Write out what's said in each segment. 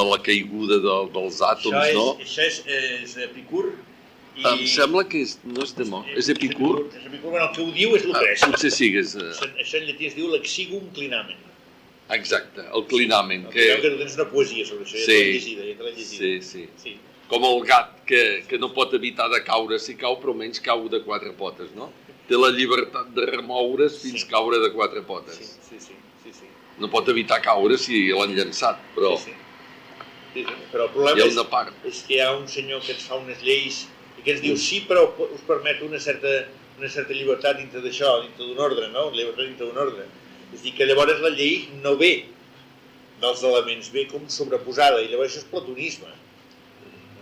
de la caiguda dels àtoms, no? Això és Epicur. Em sembla que no és Demòcritus, és Epicur. És Epicur, el que ho diu és Lucreci. Potser sí que és... Això en llatí es diu lexigum clinamen. Exacte, el clinamen. Que tu tens una poesia sobre això, ja te l'he llegida. Sí. Com el gat que no pot evitar de caure si cau, però menys cau de quatre potes, no? Té la llibertat de remoure's fins caure de quatre potes. Sí. No pot evitar caure si l'han llançat, però... Sí. Però el problema és que hi ha un senyor que ens fa unes lleis i que ens diu sí, però us permet una certa llibertat dintre d'això, dintre d'un ordre, no? Llibertat dintre d'un ordre. És a dir, que llavors la llei no ve dels elements, ve com sobreposada, i llavors això és platonisme.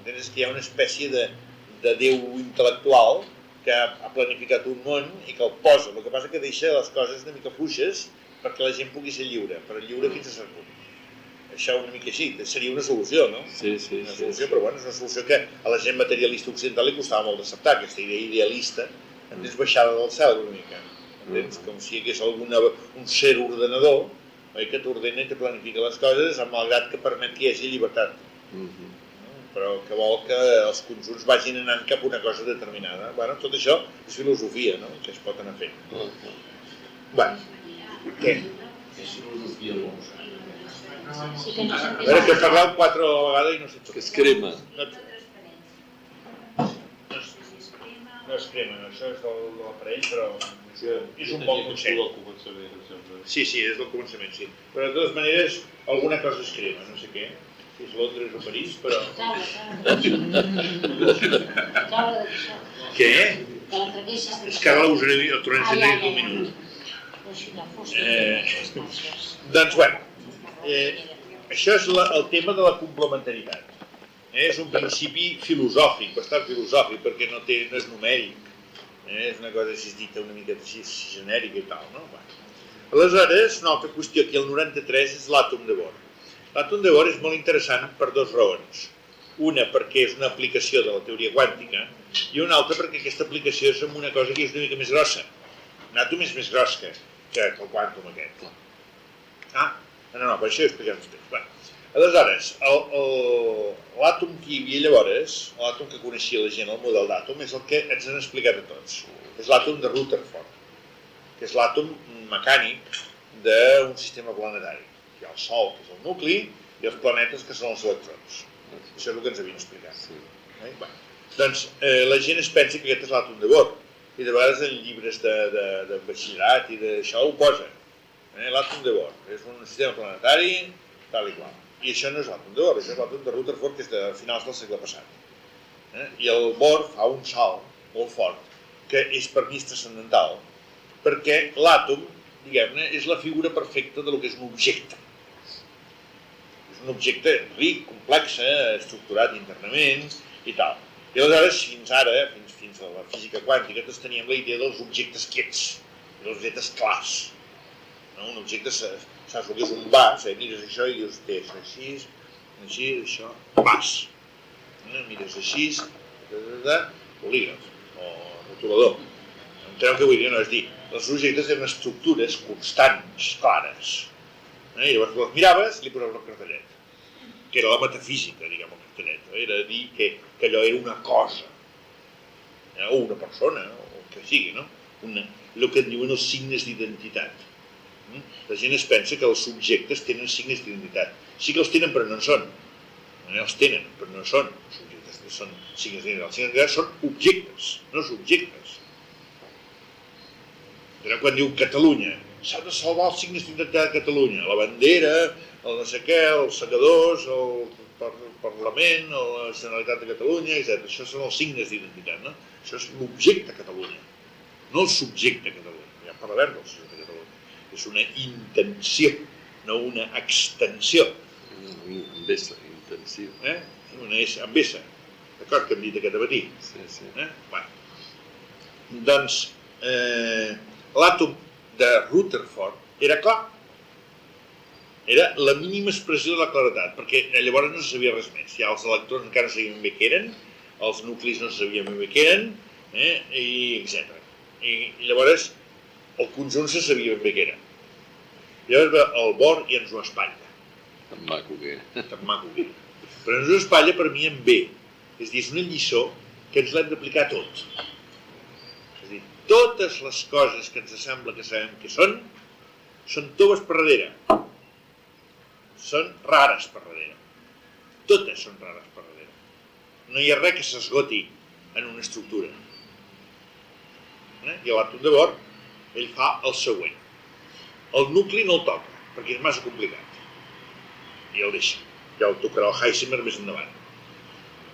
Entens que hi ha una espècie de déu intel·lectual que ha planificat un món i que el posa. El que passa que deixa les coses una mica fluixes perquè la gent pugui ser lliure, però lliure fins a cert punt. Això una mica així, seria una solució, no? Sí. Una solució, però bueno, és una solució que a la gent materialista occidental li costava molt d'acceptar, aquesta idea idealista, entens, baixada del cel una mica. Entens? Com si hi hagués un ser ordenador que t'ordena i te planifica les coses, malgrat que permet que hi hagi llibertat. Però que vol que els conjunts vagin anant cap a una cosa determinada. Bueno, tot això és filosofia, no?, que es pot anar fent. Bueno, què? És filosofia molt. A veure, que he parlat 4 vegades i no sé tot. Que es crema. No es crema, això és de l'aparell, però és un bon consell. Sí, és del començament, sí. Però de totes maneres, alguna cosa es crema, no sé què. Si és Londres o París, però... Què? És que ara us ho tornem a dir d'un minut. Doncs, bueno, això és el tema de la complementaritat. És un principi filosòfic, bastant filosòfic, perquè no és numèric. És una cosa així dita una mica així genèrica i tal, no? Aleshores, una altra qüestió, aquí el 93 és l'àtom de Bohr. L'àtom de Bohr és molt interessant per 2 raons. Una, perquè és una aplicació de la teoria quàntica, i una altra perquè aquesta aplicació és amb una cosa que és una mica més grossa. Un àtom és més gros que el quàntum aquest. No, per això ho explicarem després. Aleshores, l'àtom que hi havia llavors, l'àtom que coneixia la gent, el model d'àtom, és el que ens han explicat a tots. És l'àtom de Rutherford, que és l'àtom mecànic d'un sistema planetari. Hi ha el Sol, que és el nucli, i els planetes, que són els electrons. Això és el que ens havien explicat. Doncs la gent es pensa que aquest és l'àtom de Bohr, i de vegades en llibres de batxillerat i d'això ho posa. L'àtom de Bohr és un sistema planetari, tal i qual. I això no és l'àtom de Bohr, això és l'àtom de Rutherford, que és de finals del segle passat. I el Bohr fa un salt molt fort, que és per mi transcendental, perquè l'àtom, diguem-ne, és la figura perfecta del que és un objecte. És un objecte ric, complex, estructurat internament i tal. I aleshores, fins ara, fins a la física quàntica, tots teníem la idea dels objectes quiets, dels objectes clars. Un objecte, saps el que és un vas, mires això i dius, té així, això, vas. Mires així, bolígraf, o rotulador. Enteneu què vull dir? No, és dir, els objectes tenen estructures constants, clares. I llavors les miraves i li posaves el cartellet, que era la metafísica, diguem, el cartellet. Era dir que allò era una cosa, o una persona, o el que sigui, no? El que en diuen els signes d'identitat. La gent es pensa que els subjectes tenen signes d'identitat. Sí que els tenen, però no en són. Els tenen, però no són subjectes, són signes d'identitat. Els signes d'identitat són objectes, no subjectes. Quan diu Catalunya, s'ha de salvar els signes d'identitat de Catalunya, la bandera, el no sé què, els segadors, el Parlament, la Generalitat de Catalunya, etc. Això són els signes d'identitat, no? Això és l'objecte Catalunya, no el subjecte Catalunya. Ja parlarem del subjecte Catalunya. És una intenció, no una extensió. Amb essa, intenció. Una essa, amb essa. D'acord, que hem dit aquest matí? Sí. Doncs, l'àtom de Rutherford era clar. Era la mínima expressió de la claredat, perquè llavors no se sabia res més. Ja els electrons encara no sabien bé què eren, els nuclis no sabien bé què eren, etc. I llavors el conjunt se sabia ben bé què era. Llavors ve el Bohr i ens ho espatlla. Tan maco que és. Tan maco que és. Però no és espatlla per mi en bé. És a dir, és una lliçó que ens l'hem d'aplicar tot. És a dir, totes les coses que ens sembla que sabem que són toves per darrere. Són rares per darrere. Totes són rares per darrere. No hi ha res que s'esgoti en una estructura. I l'àtom de Bohr, ell fa el següent. El nucli no el toca, perquè és massa complicat. I el deixa. Ja el tocarà el Heisenberg més endavant,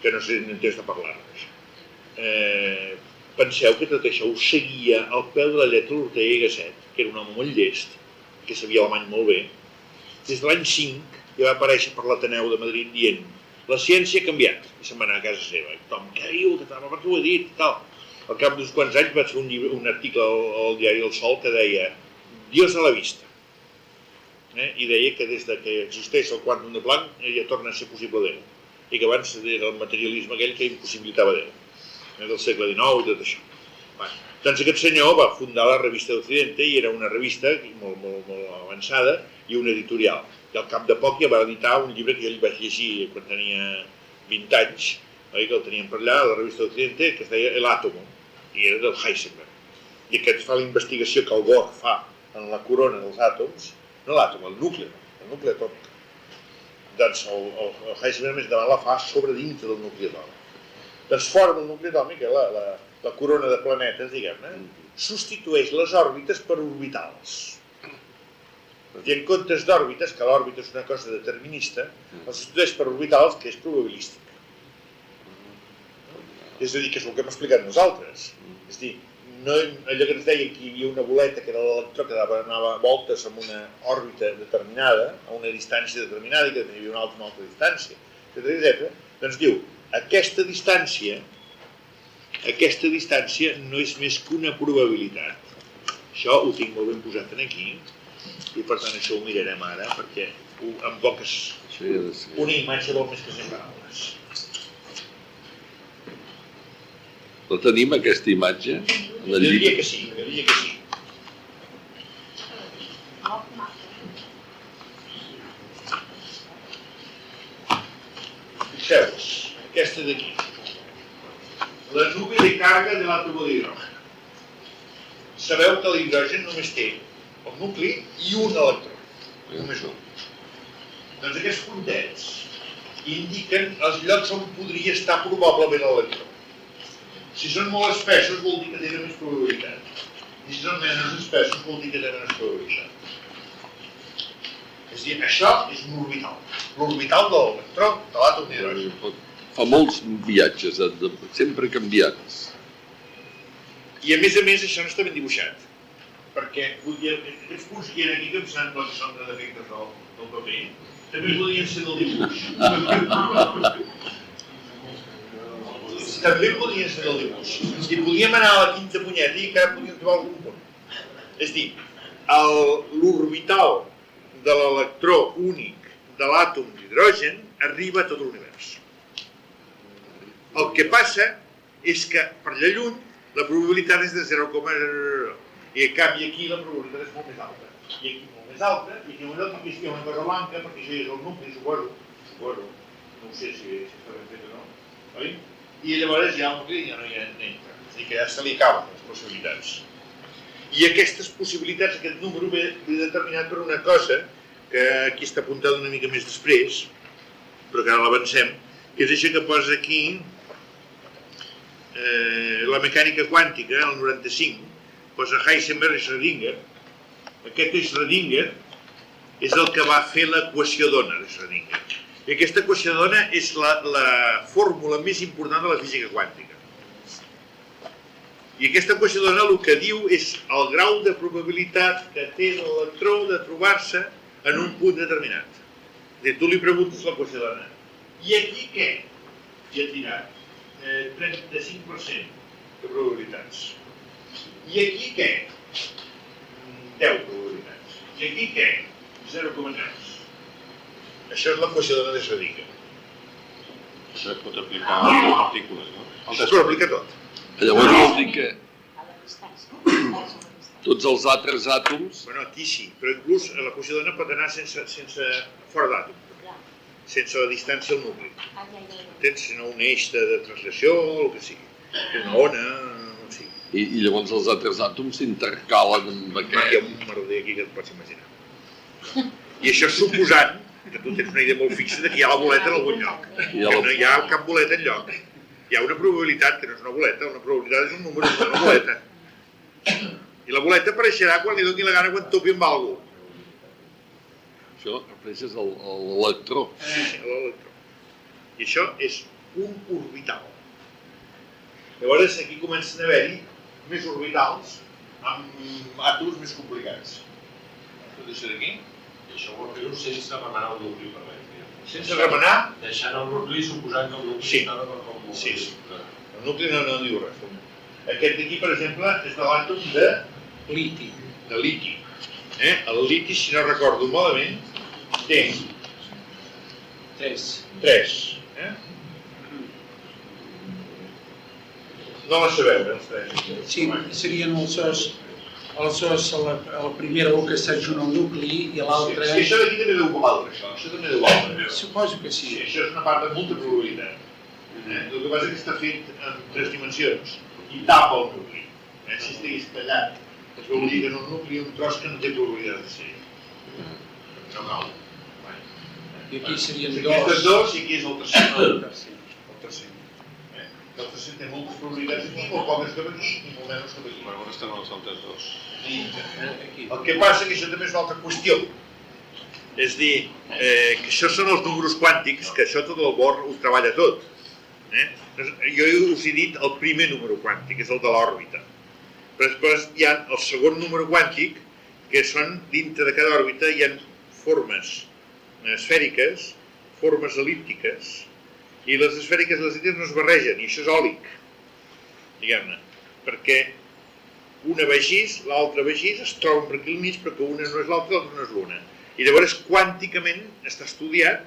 que no sé ni temps de parlar-ne. Penseu que tot això ho seguia al peu de la lletra l'Ortega i Gasset, que era un home molt llest, que sabia alemany molt bé. Des de l'any 5 ja va aparèixer per l'Ateneu de Madrid dient la ciència ha canviat, i se'n va anar a casa seva. I tothom, què diu? Per què ho he dit? Al cap d'uns quants anys vaig fer un article al diari El Sol que deia Dios a la vista. I deia que des que existeix el quàntum de Planck ja torna a ser possible Déu. I que abans era el materialisme aquell que impossibilitava Déu. Del segle XIX i tot això. Doncs aquest senyor va fundar la revista d'Occidente i era una revista molt avançada i una editorial. I al cap de poc ja va editar un llibre que jo li vaig llegir quan tenia 20 anys, que el tenien per allà, a la revista d'Occidente, que es deia El Átomo, i era del Heisenberg. I aquest fa la investigació que el Bohr fa en la corona dels àtoms, no l'àtom, el nucli atòmic. Doncs el Heisenberg més endavant la fa sobre dintre del nucli atòmic. Doncs fora del nucli atòmic, la corona de planetes, diguem-ne, substitueix les òrbites per orbitals. I en comptes d'òrbites, que l'òrbita és una cosa determinista, el substitueix per orbitals, que és probabilístic. És a dir, que és el que hem explicat nosaltres. És a dir, allò que ens deia que hi havia una boleta que era l'electró que anava voltes amb una òrbita determinada, a una distància determinada, i que hi havia una altra distància, etc. Doncs diu, aquesta distància no és més que una probabilitat. Això ho tinc molt ben posat aquí, i per tant això ho mirarem ara, perquè en poques... Una imatge vol més que 100 paraules. La tenim, aquesta imatge? Jo diria que sí, Fixeu-vos, aquesta d'aquí. La nube de càrrega de l'àtom d'hidrogen. Sabeu que l'hidrogen només té el nucli i un electró, només un. Doncs aquests puntets indiquen els llocs on podria estar probablement l'electró. Si són molt espessos vol dir que tenen més probabilitat. I si són menys espessos vol dir que tenen més probabilitat. És a dir, això és un orbital. L'orbital de l'electró de l'àtom d'hidrogen. Fa molts viatges, sempre canviats. I a més, això no està ben dibuixat. Perquè aquests punts que hi ha aquí, que em sembla que són de defectes del paper, també podrien ser del dibuix. També podrien ser del dibuix. I podríem anar a la quinta punyeta i encara podríem trobar algun punt. És a dir, l'orbital de l'electró únic de l'àtom d'hidrogen arriba a tot l'univers. El que passa és que per allà lluny la probabilitat és de 0,00. I en canvi aquí la probabilitat és molt més alta. I aquí molt més alta, i aquí molt alta, i aquí hi ha una cosa blanca, perquè això és el nucli, suposo. No sé si està ben fet o no. I llavors ja el nucli ja no hi entra. És a dir, que ja se li acaben les possibilitats. I aquestes possibilitats, aquest número ve determinat per una cosa que aquí està apuntada una mica més després, però que ara l'avancem, que és això que posa aquí la mecànica quàntica, el 95, posa Heisenberg i Schrödinger. Aquest Schrödinger és el que va fer l'equació d'ona de Schrödinger. I aquesta equació d'ona és la fórmula més important de la física quàntica. I aquesta equació d'ona el que diu és el grau de probabilitat que té l'electró de trobar-se en un punt determinat. És a dir, tu li preguntes l'equació d'ona. I aquí què? I et dirà 35% de probabilitats. I aquí què? 10 probabilitats. I aquí què? 0,3. Això és l'equació de Schrödinger. Això es pot aplicar a les partícules, no? Es pot aplicar tot. Llavors vol dir que tots els altres àtoms... Bueno, aquí sí, però inclús l'equació d'ona pot anar sense fora d'àtom. sense la distància al nucli. Entens? Sinó un eix de translació o el que sigui. Una ona, no sé. I llavors els altres àtoms s'intercalen amb Hi ha aquest. un merder aquí que et pots imaginar. I això suposant que tu tens una idea molt fixa de que hi ha la boleta en algun lloc. Que no hi ha cap boleta enlloc. Hi ha una probabilitat, que no és una boleta, una probabilitat és un número, és una boleta. I la boleta apareixerà quan li doni la gana quan topi amb algú. Això refereixes a l'electró. Sí, l'electró. I això és un orbital. Llavors aquí comencen a haver-hi més orbitals amb àtoms més complicats. Tot això d'aquí. I això vol fer-ho sense remenar el nucli per dentro. Sense remenar, Deixant el nucli suposant que el nucli Sí. estava com un Sí. el nucli no diu res. Aquest d'aquí, per exemple, és de l'àtom de liti. liti. El liti, si no recordo malament, té 3. No la sabeu, els 3. Sí, serien els os a la primera o que s'adjuna al nucli i a l'altra... Sí, això d'aquí també deu valdre, això també deu valdre. Suposo que Sí, sí. això és una part de molta probabilitat. El que passa és que està fet en 3 dimensions i tapa el nucli. Si estigués tallat, es veu dir que en un nucli hi ha un tros que no té probabilitat de ser. No cal. I aquí serien Aquí és dos. i aquí és el tercer. El tercer. El tercer. El tercer té moltes probabilitats aquí, molt poques cap aquí i molt menys cap aquí. On estan els altres dos? Aquí. El que passa que això també és una altra qüestió. És dir, que això són els números quàntics, que això tot el Bohr ho treballa tot. Jo us he dit el primer número quàntic, és el de l'òrbita. Però després hi ha el segon número quàntic, que són dintre de cada òrbita hi ha formes esfèriques, formes el·líptiques, i les esfèriques i les el·líptiques no es barregen, i això és òlic, diguem-ne, perquè una va així, l'altra va així, es troben per aquí al mig, perquè una no és l'altra, l'altra no és l'una. I llavors quànticament està estudiat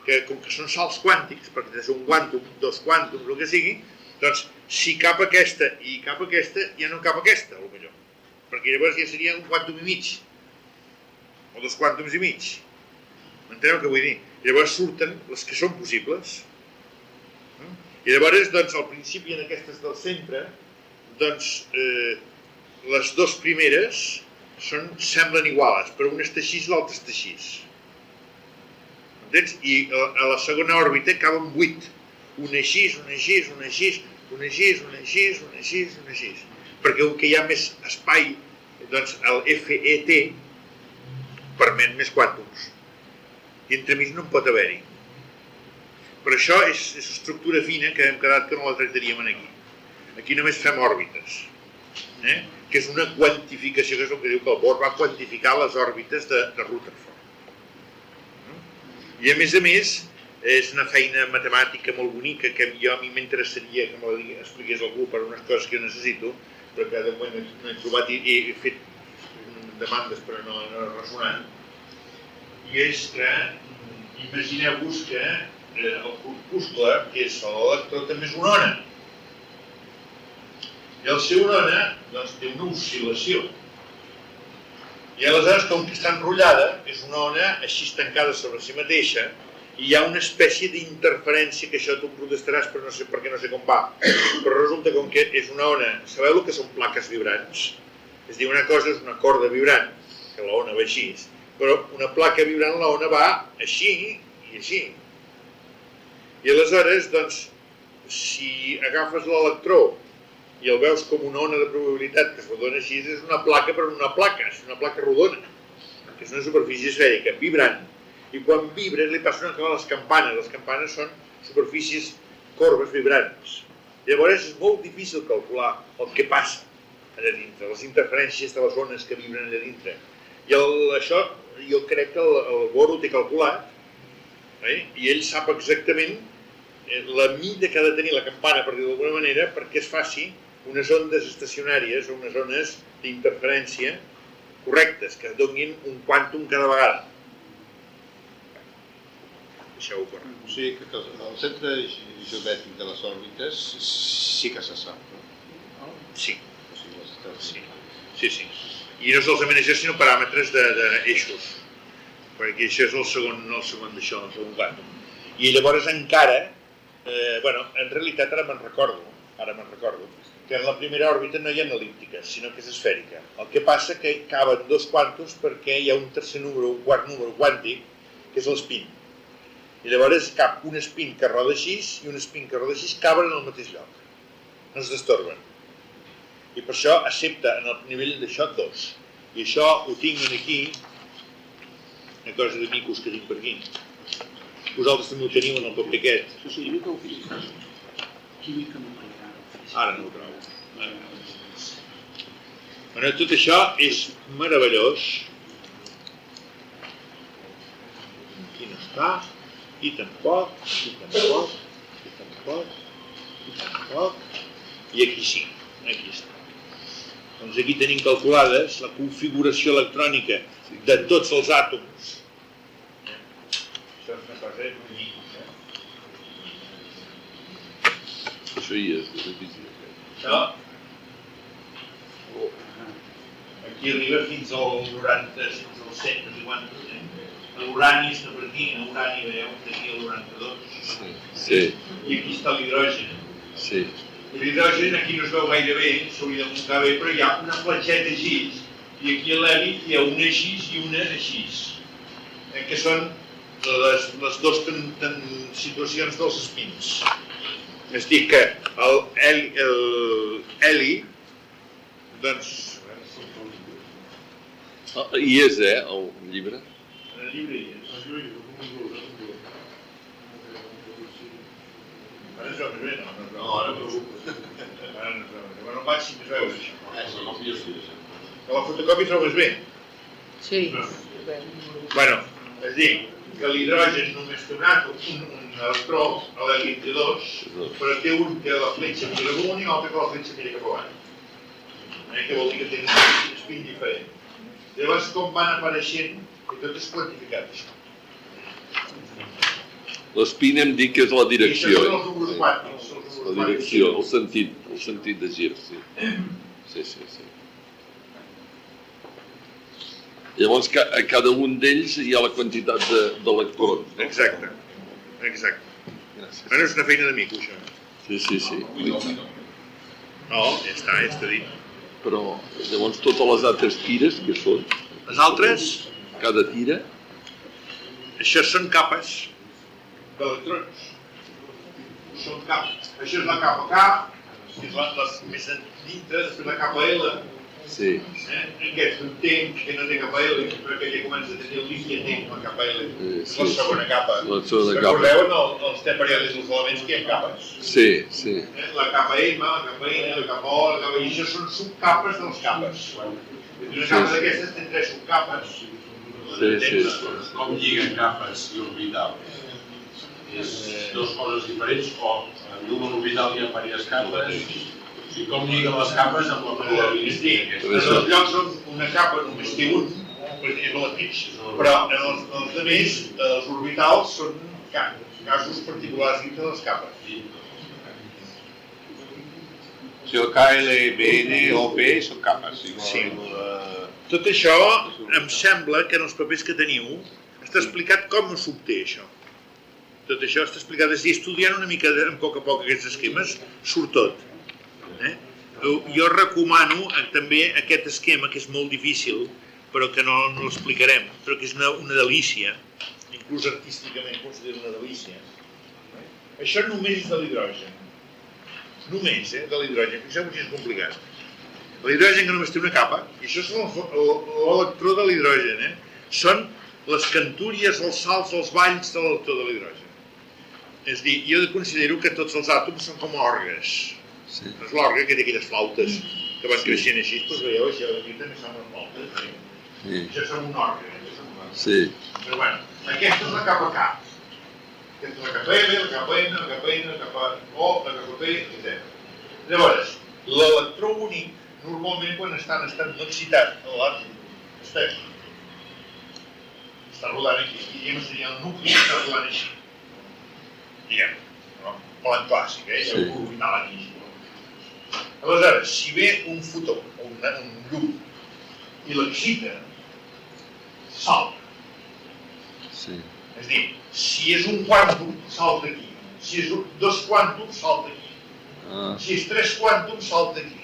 que com que són salts quàntics, perquè és un quàntum, 2 quàntums, el que sigui, doncs si cap aquesta i cap aquesta, ja no cap aquesta, potser. Perquè llavors ja seria un quàntum i mig, o 2 quàntums i mig. M'enteneu què vull dir? I llavors surten les que són possibles. I llavors, doncs, al principi en aquestes del centre, doncs, les 2 primeres semblen iguals, però una està així i l'altra està així. Entens? I a la segona òrbita caben 8. Una així, una així, una així, una així, una així, una així, una així. Perquè com que hi ha més espai, doncs el FET permet més quàntums. I entremig no en pot haver-hi. Però això és estructura fina que hem quedat que no la tractaríem aquí. Aquí només fem òrbites, que és una quantificació, que és el que diu que el Bohr va quantificar les òrbites de Rutherford. I a més, és una feina matemàtica molt bonica que a mi m'interessaria que me la expliqués algú per unes coses que jo necessito, però que de moment no he trobat i he fet demandes però no he resonat. I és que, imagineu-vos que el corpuscle, que és l'electró, també és una ona. I al ser una ona, doncs té una oscil·lació. I aleshores, com que està enrotllada, és una ona així tancada sobre si mateixa, i hi ha una espècie d'interferència, que això tu em protestaràs, però no sé perquè no sé com va. Però resulta com que és una ona, sabeu el que són plaques vibrants? És dir, una cosa és una corda vibrant, que la ona va així, però una placa vibrant, la ona va així i així. I aleshores, doncs, si agafes l'electró i el veus com una ona de probabilitat que es rodona així, és una placa però una placa, és una placa rodona, que és una superfície esfèrica, vibrant. I quan vibra li passa una cosa a les campanes són superfícies corbes vibrants. Llavors és molt difícil calcular el que passa allà dintre, les interferències de les ones que vibren allà dintre. I això jo crec que el Bohr ho té calculat, i ell sap exactament la mida que ha de tenir la campana, per dir d'alguna manera, perquè es faci unes ondes estacionàries o unes ones d'interferència correctes, que donin un quàntum cada vegada. Deixeu-ho córrer. O sigui que el centre geomètric de les òrbites sí que se sap, no? Sí. O sigui, les estels... Sí. I no solament això, sinó paràmetres d'eixos. Perquè això és el segon d'això, el segon quàntum. I llavors encara, en realitat ara me'n recordo, que en la primera òrbita no hi ha el·líptica, sinó que és esfèrica. El que passa que caben dos quàntos perquè hi ha un tercer número, un quart número quàntic, que és l'espín. I llavors cap un espín que roda així i un espín que roda així caben en el mateix lloc. No es destorben. I per això accepta en el nivell d'això 2. I això ho tinc aquí, una cosa de micos que tinc per aquí. Vosaltres també ho teniu en el paper aquest. Química nuclear. Ara no ho trobo. Tot això és meravellós. Aquí no està. I tampoc. I aquí sí. Aquí està. Doncs aquí tenim calculades la configuració electrònica de tots els àtoms. Això és una cosa bonica. Això hi és, de difícil. Això aquí arriba fins al 90, fins al 100, no sé quantos. L'urani està per aquí, l'urani veieu, aquí el 92. Sí. I aquí està l'hidrogen. Sí. L'hidrogen aquí no es veu gaire bé, s'hauria de muntar bé, però hi ha una fletxeta així, i aquí a l'heli hi ha una així i una així, que són les dues situacions dels espins. És dir, que l'heli, doncs... Hi és, el llibre? En el llibre hi és. Ara es veu més bé, no? No, ara no es veu més bé. Bueno, màxim es veu això. Que la fotocòpia es veu més bé. Sí. Bueno, és dir, que l'hidrogen només té un àtom, un electró, l'heli té dos, però té un que la fletxa mira cap amunt i l'altre que la fletxa mira cap avall. Que vol dir que té un espín diferent. Llavors, com van apareixent, i tot és quantificat, això. L'espín hem dit que és la direcció. I això són els números quàntics. La direcció, el sentit de gir, sí. Sí. Llavors, a cada un d'ells hi ha la quantitat d'electrons. Exacte. Gràcies. Bueno, és una feina de mico, això. Sí. No, ja està dit. Però, llavors, totes les altres tires, que són? Les altres, Cada tira? això són capes d'electrons. Són capes. Això és la capa K, que és la més dintre, després la capa L, Sí. en què té, que no té capa L, però que ja comença a tenir el líquid, té la capa L. És la Sí. segona capa. La segona capa. Recordeu els temperaments dels elements que hi ha capes? Sí. La capa M, la capa N, la capa O, la capa I, això són subcapes de les capes. Una capa d'aquestes té 3 subcapes. Sí. Com lliguen capes i orbitals? És dues coses diferents o en un orbital hi ha diverses capes i com lliguen les capes amb la probabilitat És dir, en els llocs on una capa només té un, és la pitch, però en els altres, els orbitals són casos particulars dintre de les capes. Si el KLBN o B són capes. Sí. Tot això em sembla que en els papers que teniu està explicat com s'obté això. Tot això està explicat, és a dir, estudiant una mica a poc aquests esquemes, surt tot. Jo recomano també aquest esquema, que és molt difícil, però que no l'explicarem, però que és una delícia, inclús artísticament considero una delícia. Això només és de l'hidrogen. Només, de l'hidrogen, fixeu que és complicat. L'hidrogen que només té una capa, i això és l'electró de l'hidrogen, són les cantúries, els salts, els valls de l'electró de l'hidrogen. És a dir, jo considero que tots els àtoms són com orgues. És l'orgue que té aquelles flautes que van creixent així, doncs veieu, això aquí també són les flautes. Això són un orgue. Sí. Però bueno, aquesta és la capa K. Aquesta és la capa M, la capa N, la capa N, la capa O, la capa P, etc. Llavors, l'electró únic, normalment quan estan no excitat a l'àtom, està rodant aquí, diguem, seria el nucli que està rodant així. Diguem, plan clàssic, ja ho orbital aquí. Aleshores, si ve un fotó, un llum, i l'excita, salta. Sí. És a dir, si és un quàntum, salta aquí. Si és dos quàntums, salta aquí. Si és tres quàntums, salta aquí.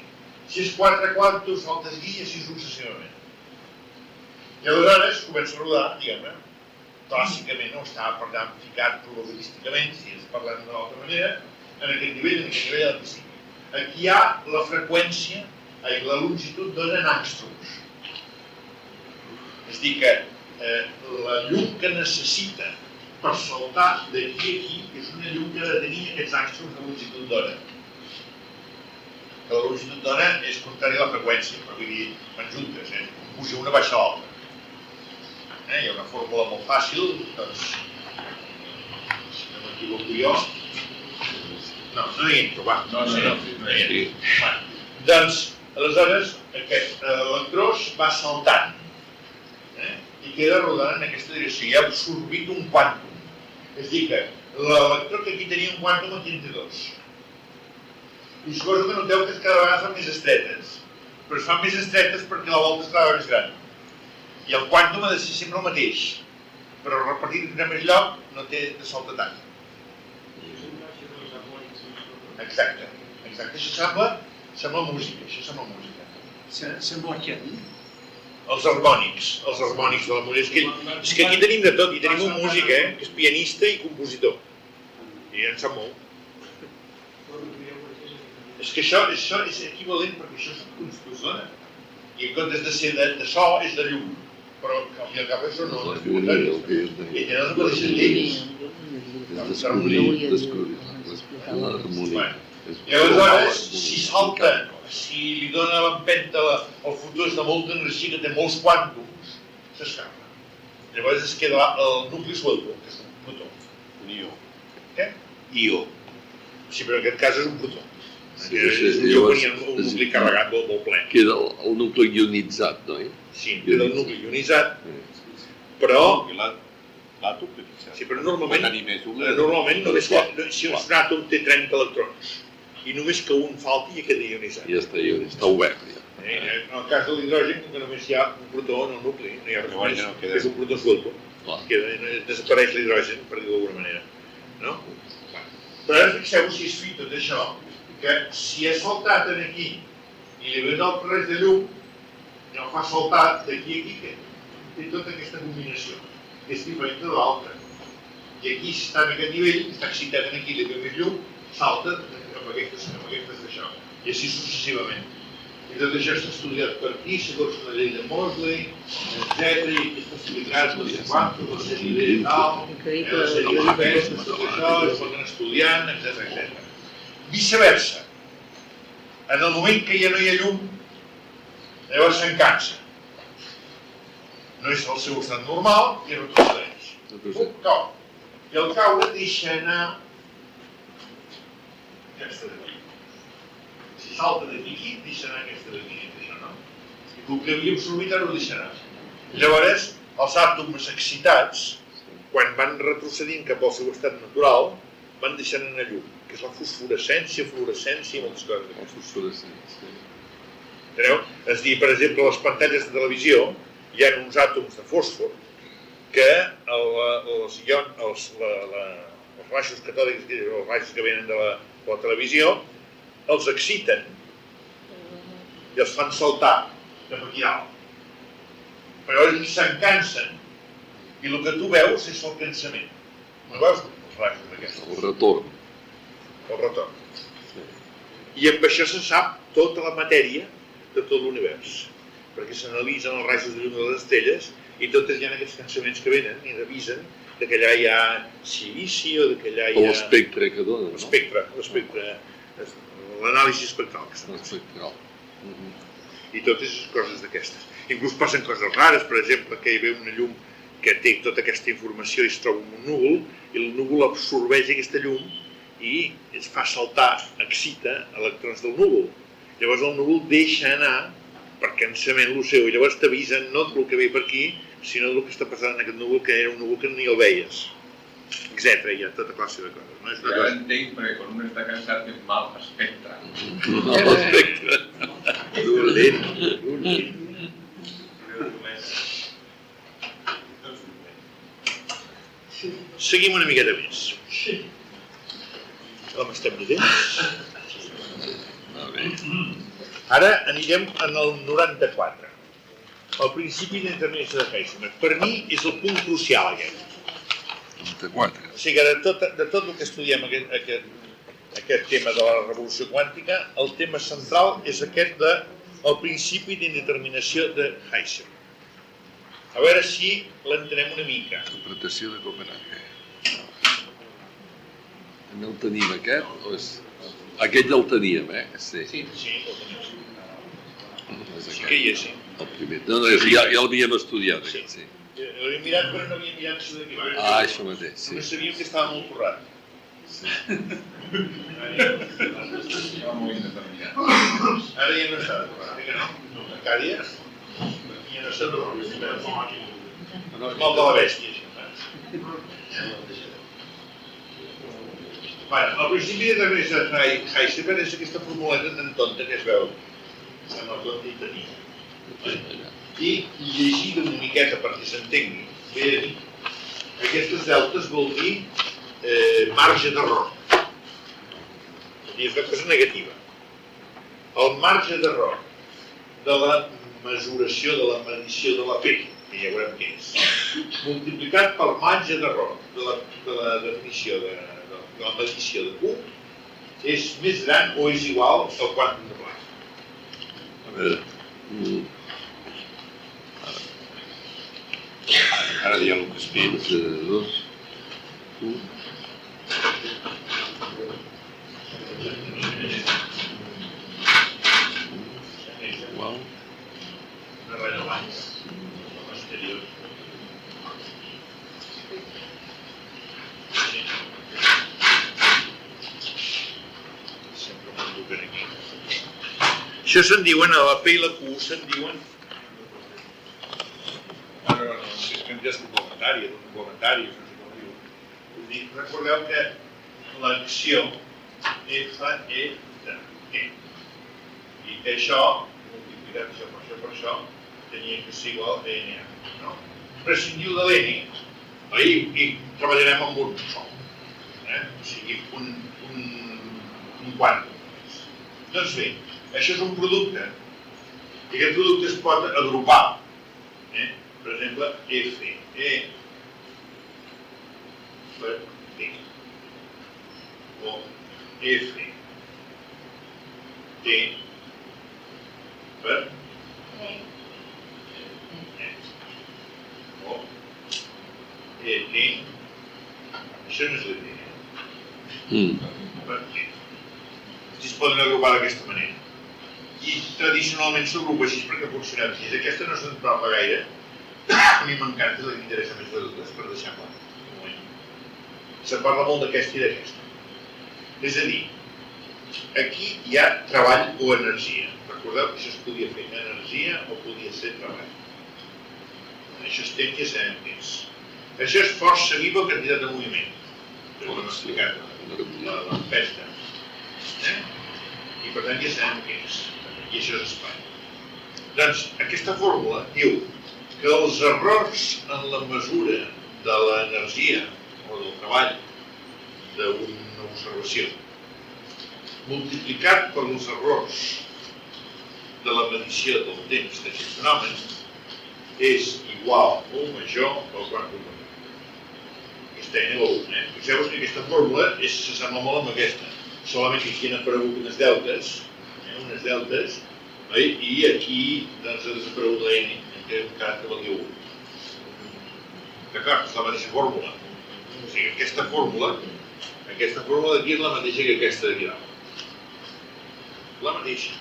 Si és quatre quàntums, salta aquí i així successivament. I aleshores comença a rodar, diguem-ne, clàssicament no està per tant ficat probabilísticament, si es parlem d'una altra manera, en aquest nivell del principi. Aquí hi ha la freqüència, la longitud d'ona en angstroms. És a dir que la llum que necessita per saltar d'aquí a aquí és una llum que ha de tenir aquests angstroms de longitud d'ona. La longitud d'ona és contrària a la freqüència, però vull dir, van juntes, puja una baixa l'altra. Hi ha una fórmula molt fàcil, doncs, si no m'equivoco jo, no hi entro, va. No hi entro. Doncs, aleshores, aquest electró va saltant i queda rodant en aquesta direcció i ha absorbit un quàntum. És a dir que l'electró que aquí tenia un quàntum, aquí en té dos. I suposo que noteu que cada vegada fan més estretes, però es fan més estretes perquè la volta és cada vegada més gran. I el quàntum ha de ser sempre el mateix, però repartit en més lloc no té de saltar tant. Exacte. Això sembla música, Sembla què? Els harmònics de la música. És que aquí tenim de tot, i tenim un músic, que és pianista i compositor. I en sap molt. És que això és equivalent perquè això és un constitució. I en comptes de ser de so, és de llum. Però al fi i al cap això no és voluntari. I tenen les mateixes lleis. I aleshores, si salta, si li dona l'empenta al futur de molta energia que té molts quàntums, s'escapa. Llavors es queda el nucli suelto, que és un protó. Un ió. Què? Ió. Sí, però en aquest cas és un protó. Jo venia un nucli carregat molt ple. Queda el nucli ionitzat, no? Sí, queda el nucli ionitzat, però... L'àtom, sí, però normalment només que si un àtom té 30 electrons i només que un falti ja queda ionitzat. Ja està obert. En el cas de l'hidrogen, que només hi ha un protó en el nucli, no hi ha res més, que és un protó suelto. Desapareix l'hidrogen, per dir-ho d'alguna manera. Però ara fixeu-vos si es fi tot això, que si és saltat aquí i li ve un altre res de llum, i el fa saltar d'aquí a aquí, que té tota aquesta combinació, que és diferent de l'altra. I aquí, si està en aquest nivell, està excitat aquí, li ve més llum, salta amb aquestes d'això, i així successivament. I tot això està estudiat per aquí, segons la llei de Mosley, etc. I aquí està explicat, no sé quantos, la sèrie de tal, la sèrie de pes, tot això, es poden estudiant, etc. Viceversa. En el moment que ja no hi ha llum, llavors se'n cansa. No és el seu estat normal i retrocedeix. Cau. I al caure deixa anar aquesta d'aquí. Si salta d'aquí aquí, deixa anar aquesta d'aquí. I el que havia absorbit ara ho deixarà. Llavors, els àtoms excitats, quan van retrocedint cap al seu estat natural, van deixant anar llum, que és la fosforescència, fluorescència i moltes coses. La fosforescència. Enteneu? És a dir, per exemple, a les pantalles de televisió hi ha uns àtoms de fòsfor que els rajos catòdics, els rajos que venen de la televisió, els exciten i els fan saltar cap aquí dalt. Però llavors se'n cansen i el que tu veus és el cansament. No veus els rajos d'aquestes? El retorn. El retorn. I amb això se sap tota la matèria de tot l'univers, perquè s'analitzen els rajos de llum de les estrelles i totes hi ha aquests cansaments que venen i revisen que allà hi ha silici o que allà hi ha... L'espectre que dona, no? L'espectre, l'anàlisi espectral. Espectral. I totes coses d'aquestes. Inclús passen coses rares, per exemple, que hi ve una llum que té tota aquesta informació i es troba en un núvol i el núvol absorbeix aquesta llum i es fa saltar, excita electrons del núvol. Llavors el núvol deixa anar per cansament el seu i llavors t'avisen no del que ve per aquí, sinó del que està passant en aquest núvol, que era un núvol que ni el veies, etc. Hi ha tota classe de coses. No és una cosa... entenc, perquè quan un està cansat és mal espectre. Mal espectre. Dolent. seguim una miqueta més. Com estem de temps? Va bé. Ara anirem en el 94. El principi d'indeterminació de Heisenberg. Per mi és el punt crucial aquest. 94. O sigui que de tot el que estudiem aquest tema de la revolució quàntica, el tema central és aquest del principi d'indeterminació de Heisenberg. A veure si l'entenem una mica. Interpretació de Copenhague. No el tenim aquest? O és... Aquest ja el teníem, Sí. Sí, el tenim. És Sí que hi és, sí. el primer. No, ja l'havíem estudiat, aquest, sí. L'havíem mirat, però no havíem mirat això d'aquí baix. Ah, això mateix, sí. Només sabíem que estava molt currat. Ara ja no està de currat, que no? Encara ja? Ja no està de currat. És mal de la bèstia, això. Bueno, el principi de Heisenberg és aquesta formuleta tan tonta que es veu. Sembla tonta i tenia. I llegida una miqueta perquè s'entengui, ve a dir, aquestes deltes vol dir marge d'error. Vol dir que és negativa. El marge d'error de la mesuració, de la medició de la P, que ja veurem què és, multiplicat pel marge d'error de la definició de la medició de Q, és més gran o és igual al quàntum de Planck. A veure... Ara diem el que es ve. 2, 1... Igual... Una rellevància posterior. Sempre m'ho toquen aquí. Això se'n diuen, a la P i la Q se'n diuen... No, si és que en és complementària, no complementària, no sé com diu. Vull dir, recordeu que l'acció F, E, E. I que això, multiplicat això per això, tenia que ser igual a NA, no? Prescindiu de l'N, i treballarem amb un sol, o sigui, un quàntum. Doncs bé, això és un producte, i aquest producte es pot agrupar, per exemple, F, E, per T, o F, T, per o ET, això no és l'ET, per T. Es poden agrupar d'aquesta manera. I tradicionalment s'agrupa així perquè funcionem així. Aquesta no se'n parla gaire. A mi m'encanta, la que m'interessa més de totes, per deixar-la. Se'n parla molt d'aquesta i d'aquesta. És a dir, aquí hi ha treball o energia. Recordeu que això es podia fer energia o podia ser treball. Això es té que sabem què és. Això és força viva o quantitat de moviment. Ho hem explicat, l'empesta. I per tant ja sabem què és. I això és espai. Doncs aquesta fórmula diu que els errors en la mesura de l'energia o del treball d'una observació multiplicat per els errors de la medició del temps d'aquest fenomen és igual o major al quàntum de Planck. Aquesta N o 1, Fixeu-vos que aquesta fórmula s'assembla molt amb aquesta, solament que aquí han aparegut unes deltes, i aquí doncs, ha desaparegut la N, que encara que valia 1. D'acord, és la mateixa fórmula. O sigui, aquesta fórmula d'aquí és la mateixa que aquesta d'aquí dalt. La mateixa.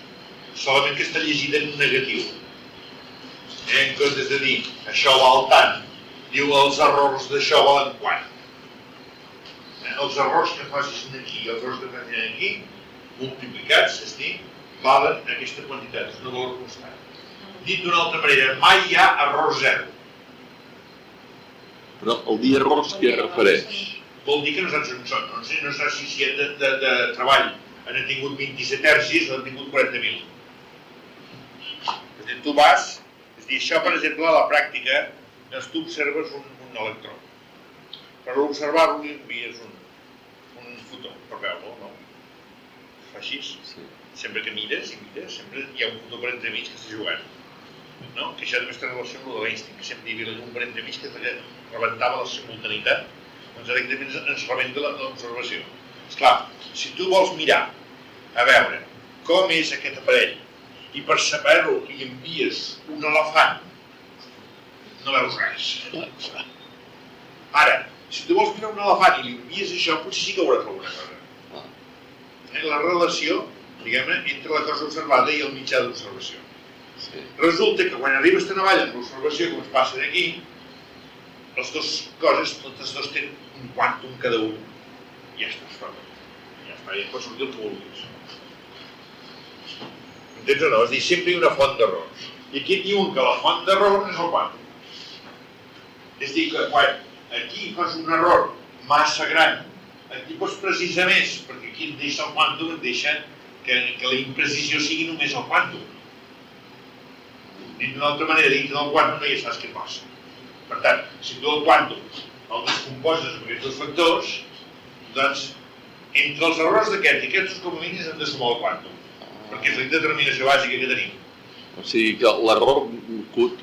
Solament que està llegida en negatiu. En comptes de dir, això val tant, diu els errors d'això valen quant. Els errors que facis aquí i els errors que facis aquí, multiplicats, és dir, valen aquesta quantitat, és una valor constant. Dit d'una altra manera, mai hi ha error zero. Però el dir errors què refereix? Vol dir que no saps on són, no saps si de treball han tingut 27 hercis o han tingut 40.000. Per tant, tu vas, és dir, això per exemple a la pràctica, doncs tu observes un electró. per observar-lo li envies un fotó per veure-lo, no? Es fa així. Sempre que mires i mires, sempre hi ha un fotó per entremig que està jugant. No? Que això també està en relació amb el de l'Einstein, que sempre hi havia la llum per entremig que rebentava la simultanitat, doncs ara ens rebenta l'observació. Esclar, si tu vols mirar a veure com és aquest aparell i per saber-ho li envies un elefant, no veus res. Ara, si tu vols mirar un elefant i li envies això, potser sí que hauràs alguna cosa. La relació, diguem-ne, entre la cosa observada i el mitjà d'observació. Resulta que quan arribes tan avall amb l'observació com es passa d'aquí, les dues coses, totes dues tenen un quàntum cada un. I ja està, ja pot sortir el que vulguis. Entens o no? És a dir, sempre hi ha una font d'errors. I aquí diuen que la font d'errors és el quàntum. És a dir, que quan aquí fas un error massa gran, aquí pots precisar més, perquè aquí et deixa el quàntum, et deixa que la imprecisió sigui només el quàntum. Dit d'una altra manera, dintre del quàntum no ja saps què passa. Per tant, si tu el quàntum el descomposes amb aquests dos factors, doncs, entre els errors d'aquests i aquests com a mínims hem de sumar el quàntum, perquè és la determinació bàsica que tenim. O sigui que l'error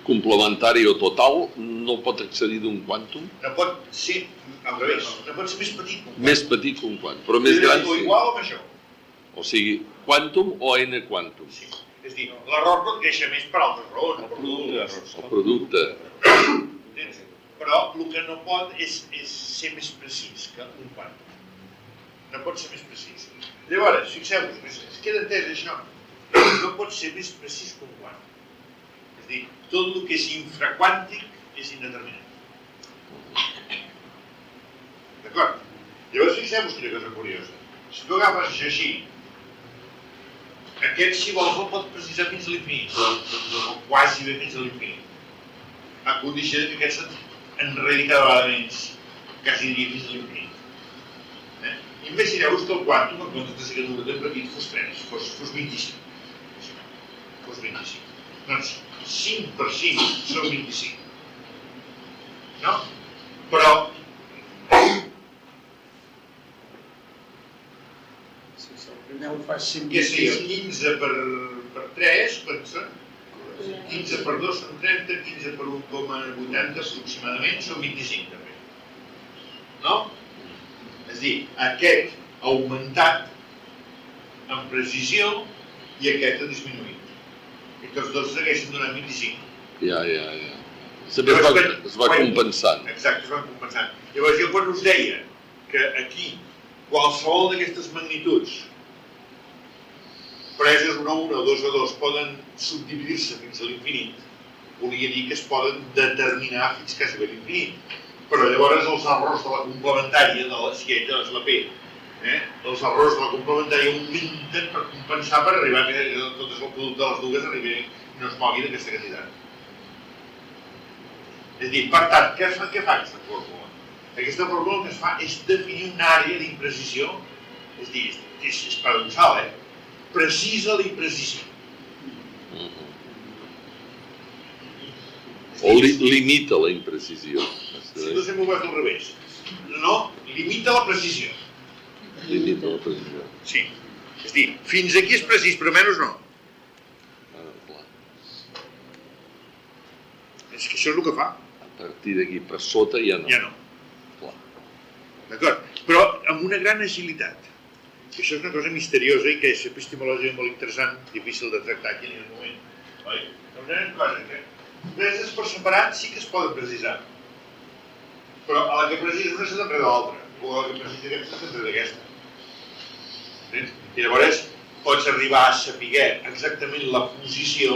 complementari o total no pot accedir d'un quàntum? No pot ser, al revés, no pot ser més petit que un quàntum. Més petit que un quàntum, però més gran sí. O igual o major. O sigui, quàntum o n quàntum. Sí. És a dir, l'error no et deixa més per altres raons. El producte. Però el que no pot és ser més precís que un quàntum. No pot ser més precís. Llavors, fixeu-vos, es queda entès això. No pot ser més precís que un quàntum. És a dir, tot el que és infraquàntic és indeterminat. D'acord? Llavors, fixeu-vos quina cosa curiosa. Si tu agafes això així, aquest, si vols, el pot precisar fins a l'infinit, o quasi bé fins a l'infinit, a condició que aquest s'enredi cada vegada menys, quasi diria fins a l'infinit. Imagineu-vos que el quàntum, en comptes de ser que número de petit, fos 3, fos 25. Fos 25. Doncs 5 per 5 són 25. No? Però Primer ho fas 125. què seria? 15 per 3, quants són? 15 per 2 són 30, 15 per 1,80 aproximadament són 25 també. No? És a dir, aquest ha augmentat en precisió i aquest ha disminuït. I tots dos segueixen donant 25. Ja. Sempre es va compensant. Exacte, es van compensant. Llavors jo quan us deia que aquí qualsevol d'aquestes magnituds preses 1 a 1 o 2 a 2 poden subdividir-se fins a l'infinit, volia dir que es poden determinar fins quasi a l'infinit. Però llavors els errors de la complementària, si és la P, els errors de la complementària augmenten per compensar per arribar que tot el producte de les dues arribi i no es mogui d'aquesta quantitat. És a dir, per tant, què fa aquesta fórmula? Aquesta fórmula el que es fa és definir una àrea d'imprecisió, és a dir, és paradoxal, precisa l'imprecisió. O limita la imprecisió. Si tu sempre ho veus al revés. No, limita la precisió. Limita la precisió. Sí. És a dir, fins aquí és precís, però menys no. És que això és el que fa. A partir d'aquí per sota ja no. Ja no. D'acord? Però amb una gran agilitat. Això és una cosa misteriosa i que és epistemològica molt interessant, difícil de tractar aquí en aquest moment. Oi? Una cosa que preses per separat sí que es poden precisar. Però a la que precises una s'enreda l'altra, o a la que precises aquesta s'enreda aquesta. I llavors pots arribar a saber exactament la posició,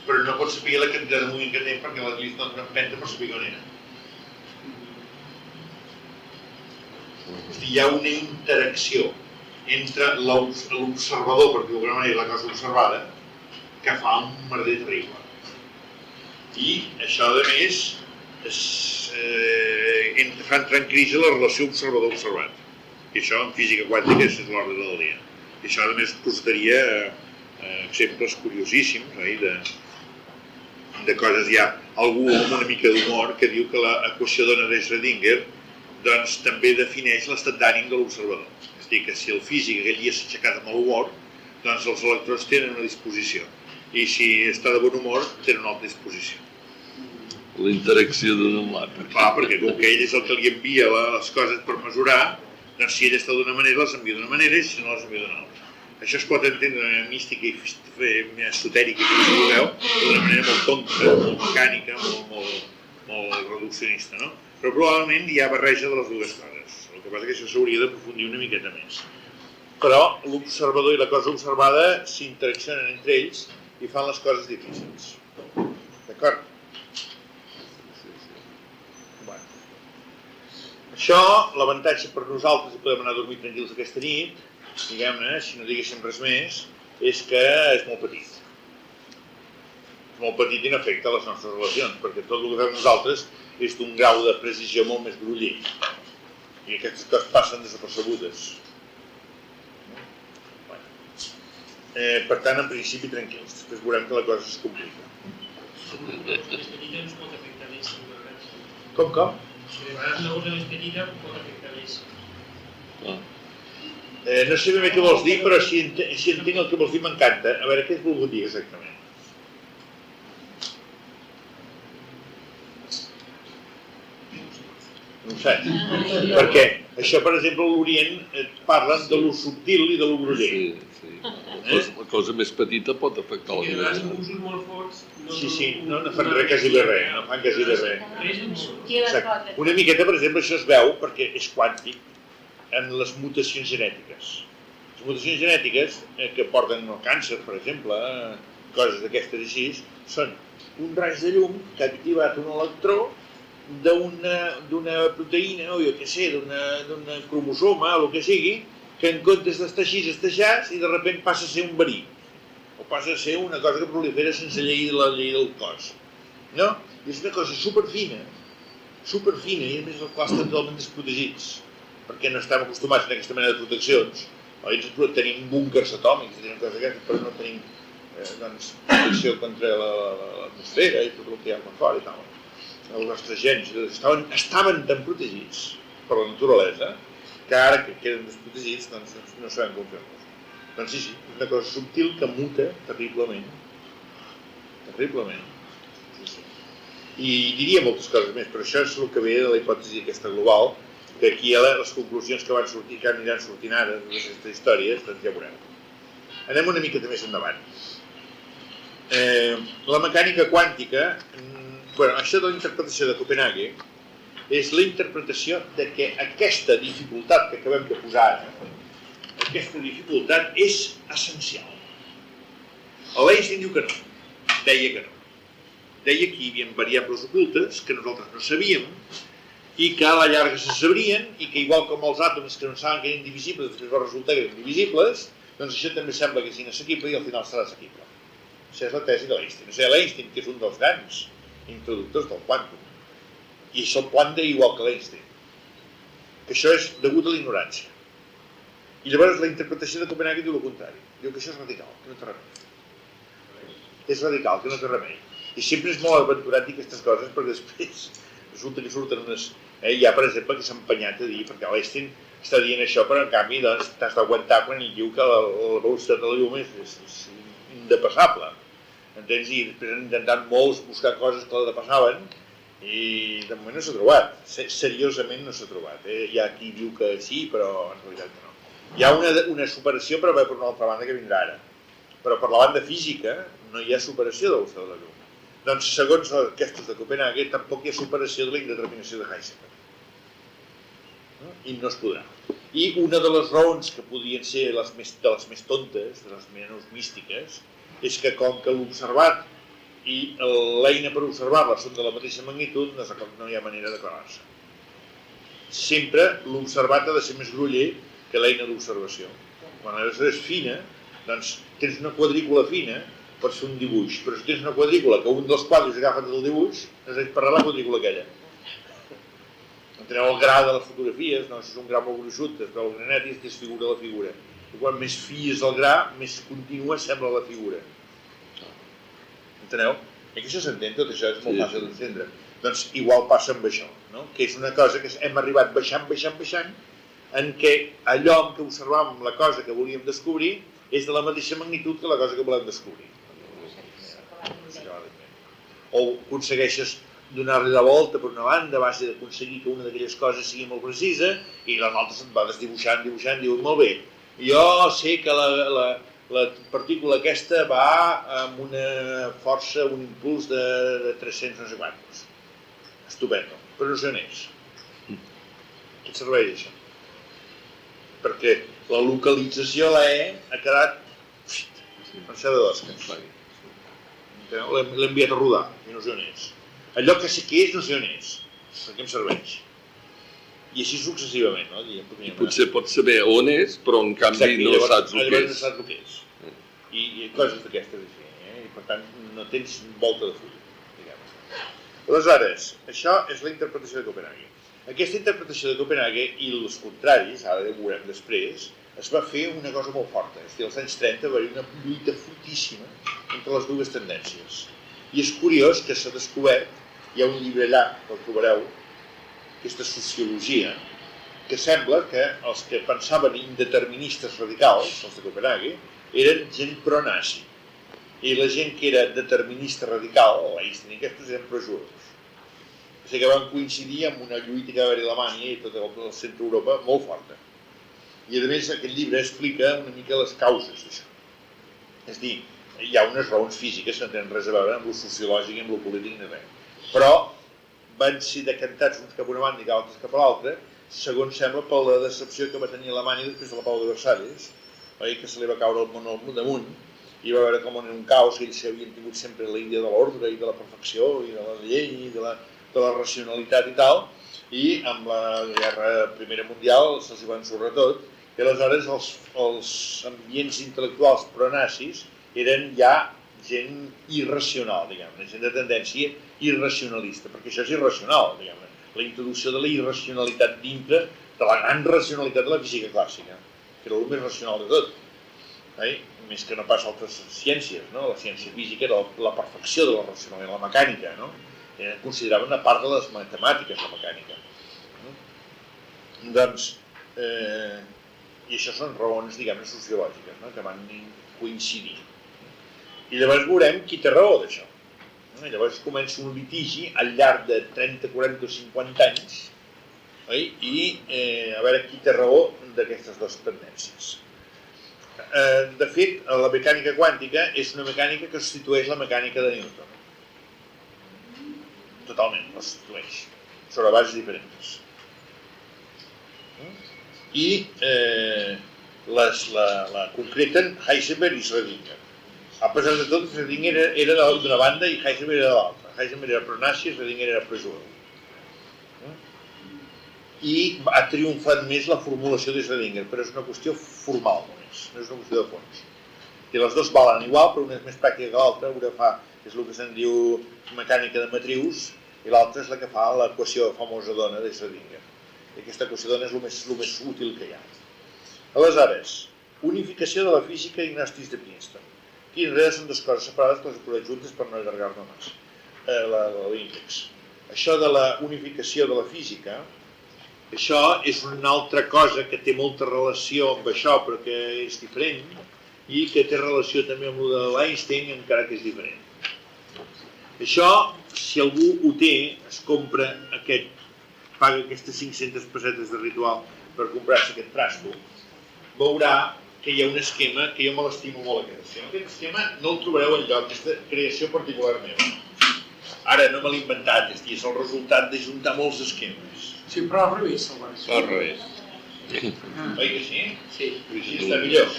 però no pots saber la quantitat de moviment que té perquè la llista no t'empenta per saber on era. Hi ha una interacció entre l'observador, per dir-ho d'alguna manera, i la cosa observada, que fa un merder terrible. I això, a més, fa entrar en crisi la relació observador-observat. I això en física quàntica és l'ordre del dia. I això, a més, posaria exemples curiosíssims de coses. Hi ha algú amb una mica d'humor que diu que l'equació d'ona de Schrödinger doncs també defineix l'estat d'ànim de l'observador. És a dir, que si el físic aquell dia s'ha aixecat amb mal humor, doncs els electrons tenen una disposició. I si està de bon humor, tenen una altra disposició. La interacció d'una mata. Clar, perquè com que ell és el que li envia les coses per mesurar, doncs si ell està d'una manera, les envia d'una manera i si no les envia d'una altra. Això es pot entendre de manera mística i esotèrica, com si vulgueu, d'una manera molt tonta, molt mecànica, molt reduccionista, no? Però probablement hi ha barreja de les dues coses. El que passa és que això s'hauria d'aprofundir una miqueta més. Però l'observador i la cosa observada s'interaccionen entre ells i fan les coses difícils. D'acord? Bueno. Això, l'avantatge per nosaltres, i podem anar a dormir tranquils aquesta nit, diguem-ne, si no diguéssim res més, és que és molt petit. És molt petit i no afecta les nostres relacions, perquè tot el que fem nosaltres és d'un grau de precisió molt més groller. I aquestes coses passen desapercebudes. Per tant, en principi, tranquils. Després veurem que la cosa es complica. Les petites ens pot afectar més. Com? Si de vegades una cosa més petita pot afectar més. No sé ben bé què vols dir, però si entenc el que vols dir m'encanta. A veure, què has volgut dir exactament? No ho sé. Perquè això, per exemple, a l'Orient parlen de lo subtil i de lo groller. Sí. La cosa més petita pot afectar la I de vegades vida. amb usos molt forts... Sí, no fan res, quasi bé res, no fan quasi bé res. Res un molt. Exacte. Una miqueta, per exemple, això es veu perquè és quàntic en les mutacions genètiques. Les mutacions genètiques que porten el càncer, per exemple, coses d'aquestes així, són un raig de llum que ha activat un electró d'una proteïna, o jo què sé, d'un cromosoma, o el que sigui, que en comptes d'estar així, està jazz i de sobte passa a ser un verí. O passa a ser una cosa que prolifera sense la llei del cos. No? I és una cosa superfina, i a més el cos estan totalment desprotegits, perquè no estem acostumats a aquesta mena de proteccions. Tenim búnkers atòmics, tenim coses d'aquestes, però no tenim protecció contra l'atmosfera i tot el que hi ha per fora i tal. Els nostres gens estaven tan protegits per la naturalesa que ara que queden desprotegits no sabem com fer-los. Doncs sí, és una cosa subtil que muta terriblement. Terriblement. Sí. I diria moltes coses més, però això és el que ve de la hipòtesi aquesta global, que aquí les conclusions que van sortir, que aniran sortint ara d'aquestes històries, doncs ja veurem. Anem una miqueta més endavant. La mecànica quàntica, això de la interpretació de Copenhague, és la interpretació de que aquesta dificultat que acabem de posar ara, aquesta dificultat és essencial. L'Einstein diu que no, deia que no. Deia que hi havia variables ocultes que nosaltres no sabíem i que a la llarga se sabrien i que igual com els àtoms que no saben que eren indivisibles després va resultar que eren indivisibles, doncs això també sembla que és inassequible i al final serà assequible. Això és la tesi de l'Einstein. O sigui, l'Einstein, que és un dels grans introductors del quàntum, i se'l planta igual que l'Einstein, que això és degut a la ignorància. I llavors la interpretació de Copenhague diu el contrari. Diu que això és radical, que no té remei. És radical, que no té remei. I sempre és molt aventurat dir aquestes coses perquè després resulta que surten unes... Hi ha, per exemple, que s'ha empenyat a dir, perquè l'Einstein està dient això, però en canvi t'has d'aguantar quan ell diu que la velocitat de la llum és indepassable. Entens? I després han intentat molts buscar coses que la depassaven i de moment no s'ha trobat. Seriosament no s'ha trobat. Hi ha qui diu que sí, però en realitat no. Hi ha una superació, però per una altra banda que vindrà ara. Però per la banda física no hi ha superació de la velocitat de la llum. Doncs, segons aquests de Copenhague, tampoc hi ha superació de la indeterminació de Heisenberg. I no es podrà. I una de les raons que podien ser de les més tontes, de les menys místiques, és que com que l'observat i l'eina per observar-la són de la mateixa magnitud, no hi ha manera d'aclarar-se. Sempre l'observat ha de ser més groller que l'eina d'observació. Quan la és fina, doncs tens una quadrícula fina per fer un dibuix, però si tens una quadrícula que un dels quadres agafa tot el dibuix, no saps parlar la quadrícula aquella. Enteneu el gra de les fotografies, no? Si és un gra molt gruixut, es veu el granet i es desfigura la figura. I quan més fi és el gra, més contínua sembla la figura. Enteneu? I que això s'entén, tot això és molt fàcil d'entendre. Doncs igual passa amb això. no? Que és una cosa que hem arribat baixant, en què allò en què observàvem la cosa que volíem descobrir és de la mateixa magnitud que la cosa que volem descobrir. O aconsegueixes donar-li la volta per una banda a base d'aconseguir que una d'aquelles coses sigui molt precisa i les altres et va desdibuixant, diuen molt bé, jo sé que la partícula aquesta va amb una força, un impuls de 300 no sé quantos. Estupendo, però no sé on és. Què et serveix això? Perquè la localització, la E, ha quedat marxada d'osques. L'he enviat a rodar i no sé on és. Allò que sé que és, no sé on és. Per què em serveix? I així successivament, no? I potser pots saber on és, però en canvi no saps el que és. No saps el que és. I coses d'aquestes així, i per tant no tens volta de full, diguem. Aleshores, això és la interpretació de Copenhague. Aquesta interpretació de Copenhague i els contraris, ara ho veurem després, es va fer una cosa molt forta. És a dir, als anys 30 va haver una lluita fortíssima entre les dues tendències. I és curiós que s'ha descobert, hi ha un llibre allà, el trobareu, aquesta sociologia, que sembla que els que pensaven indeterministes radicals, els de Copenhague, eren gent pro-nazi. I la gent que era determinista radical, l'Einstein i aquests, eren pro-jueus. O sigui que van coincidir amb una lluita que va haver a Alemanya i tot el centre d'Europa molt forta. I a més aquest llibre explica una mica les causes d'això. És a dir, hi ha unes raons físiques que no tenen res a veure amb el sociològic i amb el polític ni res. Però van ser decantats uns cap a una banda i altres cap a l'altra, segons sembla per la decepció que va tenir Alemanya després de la Pau de Versalles, que se li va caure el món al damunt, i va veure com en un caos que ells havien tingut sempre la idea de l'ordre i de la perfecció i de la llei i de la racionalitat i tal, i amb la Primera Mundial se'ls va ensorrar tot, i aleshores els ambients intel·lectuals pro-nazis eren ja gent irracional, diguem-ne, gent de tendència irracionalista, perquè això és irracional, diguem-ne, la introducció de la irracionalitat dintre de la gran racionalitat de la física clàssica, que era el més racional de tot, més que no pas altres ciències, no? La ciència física era la perfecció de la racionalitat, la mecànica, no? Considerava una part de les matemàtiques, la mecànica. Doncs, i això són raons, diguem-ne, sociològiques, no? Que van coincidir. I llavors veurem qui té raó d'això. Llavors comença un litigi al llarg de 30, 40 o 50 anys i a veure qui té raó d'aquestes dues tendències. De fet, la mecànica quàntica és una mecànica que substitueix la mecànica de Newton. Totalment, la substitueix, sobre bases diferents. I la concreten Heisenberg i Schrödinger. A pesar de tot, Schrödinger era d'una banda i Heisenberg era de l'altra. Heisenberg era pro-nazi i Schrödinger era pro-jueu. I ha triomfat més la formulació de Schrödinger, però és una qüestió formal només, no és una qüestió de fons. I les dues valen igual, però una és més pràctica que l'altra, una fa, és el que se'n diu mecànica de matrius, i l'altra és la que fa l'equació famosa d'ona de Schrödinger. I aquesta equació d'ona és el més útil que hi ha. Aleshores, unificació de la física i gnòstics de Princeton. Aquí en realitat són dues coses separades que les he posat juntes per no allargar-me més. L'índex. Això de la unificació de la física, això és una altra cosa que té molta relació amb això, però que és diferent, i que té relació també amb el de l'Einstein, encara que és diferent. Això, si algú ho té, es compra paga aquestes 500 pessetes de ritual per comprar-se aquest frasco, veurà que hi ha un esquema que jo me l'estimo molt, aquest esquema. Aquest esquema no el trobareu enlloc, aquesta creació particular meva. Ara no me l'he inventat, és el resultat d'ajuntar molts esquemes. Sí, però al revés, Salvador. Al revés. Oi que sí? Sí. Així està millor.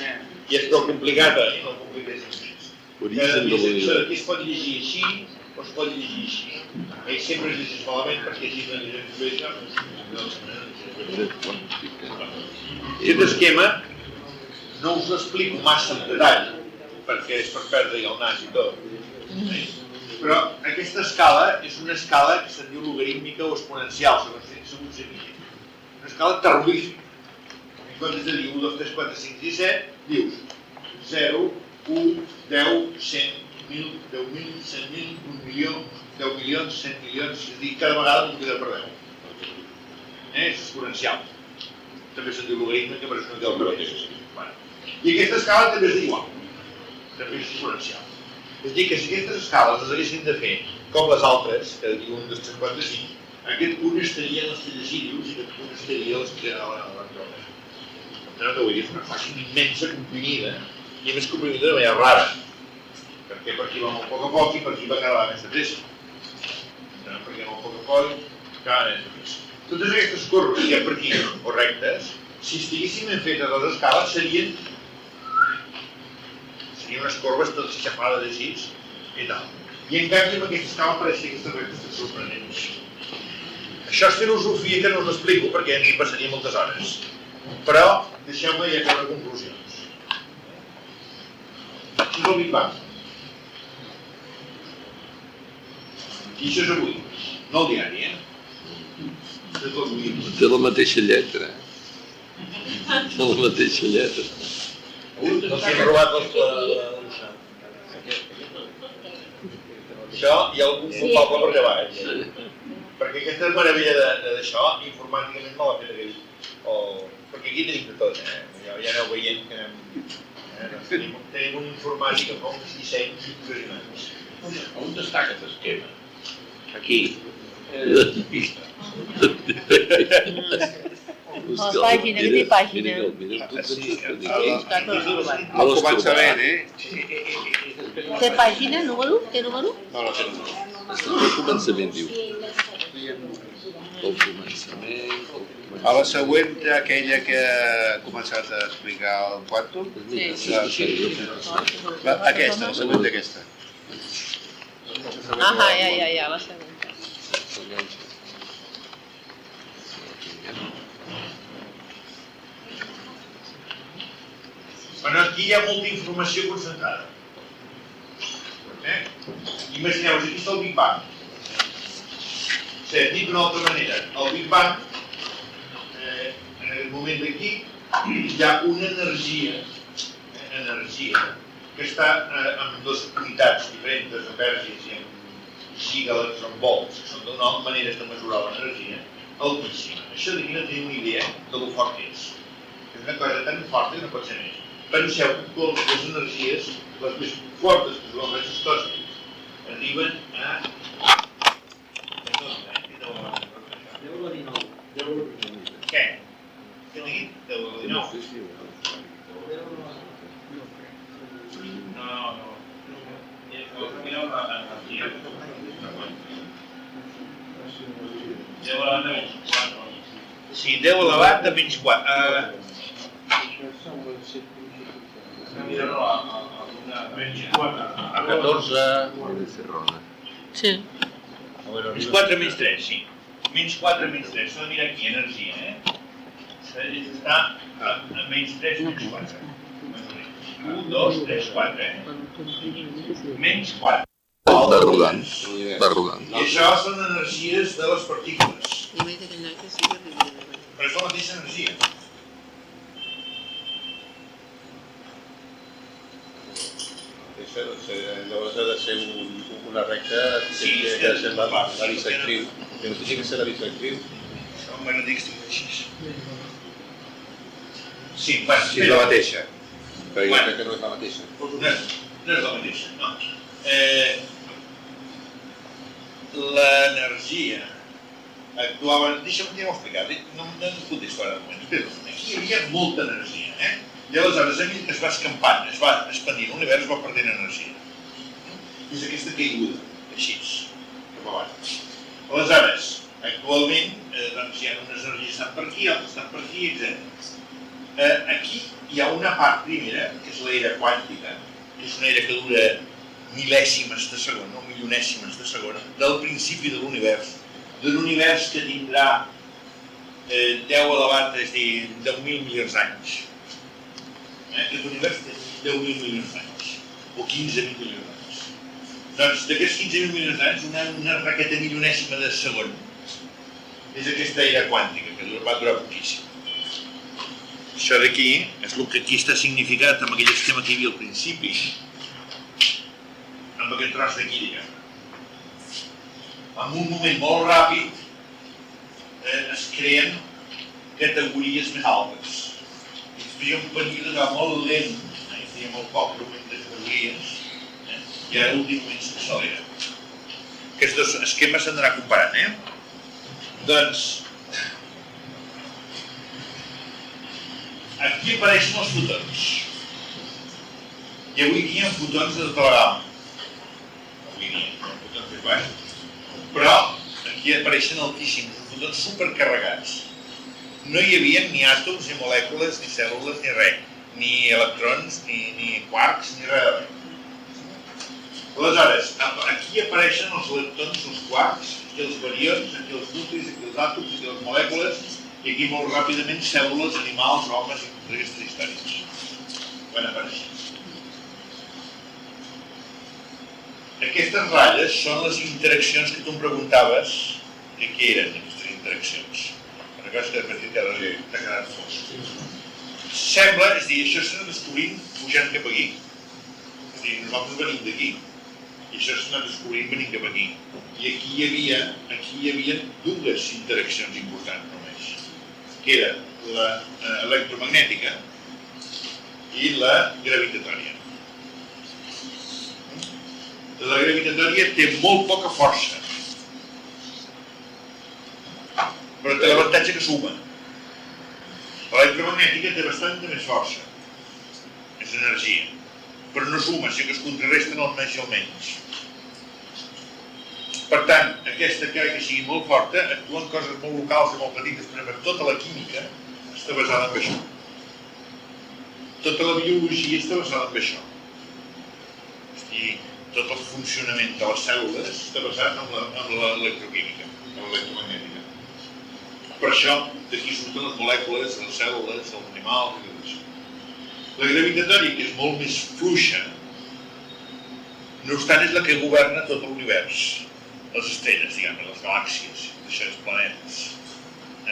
I és prou complicat, no compliqués més. Això d'aquí es pot llegir així o es pot llegir així. Sempre es llegeix malament perquè així no llegeix bé això. Aquest esquema no us l'explico massa en detall, perquè és per perdre el nas i tot. Però aquesta escala és una escala que se'n diu logarítmica o exponencial, segons aquí. Una escala terrorífica. En comptes de dir 1, 2, 3, 4, 5, 6, 7, dius 0, 1, 10, 100, 1.000, 10.000, 100.000, 1 milió, 10 milions, 100 milions, és a dir, cada vegada multiplicat per 10. És exponencial. També se'n diu logarítmica, però és una del mateix. I aquesta escala també és igual. També és exponencial. És a dir, que si aquestes escales les haguessin de fer com les altres, que diuen 255, aquest punt estaria en l'Estellacírius i aquest punt estaria a l'Electrònica. No t'ho vull dir, és una màquina immensa, comprimida, i a més comprimida de manera rara. Perquè per aquí va molt a poc i per aquí va cada vegada més de pressa. Perquè molt a poc cada vegada més de pressa. Totes aquestes corbes que hi ha per aquí, o rectes, si estiguessin ben fetes les escales, serien unes corbes totes xafades així i tal. I en canvi amb aquesta escala pareix que aquestes rectes són sorprenents. Això és filosofia que no us explico perquè ens hi passaria moltes hores. Però deixeu-me ja treure conclusions. Això és el Big Bang. I això és avui, no el diari, Té la mateixa lletra. Té la mateixa lletra. No s'hi han robat això hi ha algun culpable per allà baix. Perquè aquesta meravella d'això, informàticament me l'ha fet aquell. Perquè aquí tenim de tot, ja aneu veient que tenim un informàtic que fa uns dissenys impressionants. On està aquest esquema? Aquí. La pàgina, que té pàgina. Al començament, Té pàgina, número? Té número? No, no té número. Al començament, diu. Al començament... A la següent, aquella que ha començat a explicar el quàntum, aquesta, la següent d'aquesta. Ja, la següent. Però aquí hi ha molta informació concentrada. Imagineu-vos, aquí està el Big Bang. Dit d'una altra manera, el Big Bang, en aquest moment d'aquí, hi ha una energia que està en dues unitats diferents, en verges i en gígales, en volts, que són dues maneres de mesurar l'energia, altíssima. Això d'aquí no tenim ni idea de lo fort que és. És una cosa tan forta que no pot ser més. Penseu que les energies, les més fortes, que són les reixes còsmiques, arriben a... 10 a la 19. Què? Què t'he dit? 10 a la 19? No. Mira l'energia. 10 elevat de menys 4. Sí, 10 elevat de menys 4. A 14... Sí. Menys 4 menys 3, sí. Menys 4 menys 3, s'ha de mirar aquí, energia, Està a menys 3 menys 4. 1, 2, 3, 4, Menys 4. Va rodant. I això són energies de les partícules. Però és la mateixa energia. Llavors ha de ser una recta que ha de ser la bisectriu. Que no té que ser la bisectriu. Bueno, dic que així. Sí, bueno, Si és la mateixa. Però jo crec que no és la mateixa. No és la mateixa, no. L'energia actuava... Deixa'm explicar, no ens fotis fora de moment. Aquí hi havia molta energia, I aleshores es va escampant, es va expandint, l'univers va perdent energia. És aquesta caiguda, així, cap avall. Aleshores, actualment, hi ha unes energies que estan per aquí, altres estan per aquí, etc. Aquí hi ha una part primera, que és l'era quàntica, que és una era que dura mil·lèsimes de segon, o milionèsimes de segon, del principi de l'univers que tindrà 10 elevat, és a dir, 10.000 milions d'anys. Aquest univers té 10.000 milions d'anys, o 15.000 milions d'anys. Doncs d'aquests 15.000 milions d'anys, una raqueta milionèsima de segon és aquesta era quàntica, que va durar poquíssim. Això d'aquí és el que aquí està significat amb aquell esquema que hi havia al principi, amb aquest tros d'aquí, diguem. En un moment molt ràpid, es creen categories més altes. I es feia un període molt lent, hi feia molt poc augment de categories, i ara últimament s'accelera. Aquests dos esquemes s'han d'anar comparant, Doncs, aquí apareixen els fotons. I avui dia fotons de tota la gamma. Avui dia, fotons més baixos. Però aquí apareixen altíssims, fotons supercarregats. No hi havia ni àtoms, ni molècules, ni cèl·lules, ni res. Ni electrons, ni quarks, ni res de res. Aleshores, aquí apareixen els leptons, els quarks, aquí els barions, aquí els nuclis, aquí els àtoms, aquí les molècules, i aquí molt ràpidament cèl·lules, animals, homes i totes aquestes històries. Van apareixent. Aquestes ratlles són les interaccions que tu em preguntaves que què eren aquestes interaccions. Una cosa que després t'ha quedat fosc. Sembla, és a dir, això s'ha descobrint pujant cap aquí. És a dir, nosaltres venim d'aquí. I això s'ha anat descobrint venint cap aquí. I aquí hi havia dues interaccions importants només, que era l'electromagnètica i la gravitatòria. La gravitatòria té molt poca força, però té l'avantatge que suma. L'electromagnètica té bastanta més força, és energia, però no suma, sinó que es contrarresten el més i el menys. Per tant, aquesta, encara que sigui molt forta, actua en coses molt locals i molt petites, però tota la química està basada en això. Tota la biologia està basada en això. I tot el funcionament de les cèl·lules està basat en l'electroquímica, en l'electromagnètica. Per això, d'aquí surten les molècules, les cèl·lules, els animals i tot això. La gravitatòria, que és molt més fluixa, no obstant és la que governa tot l'univers. Les estrelles, diguem, les galàxies, els planetes.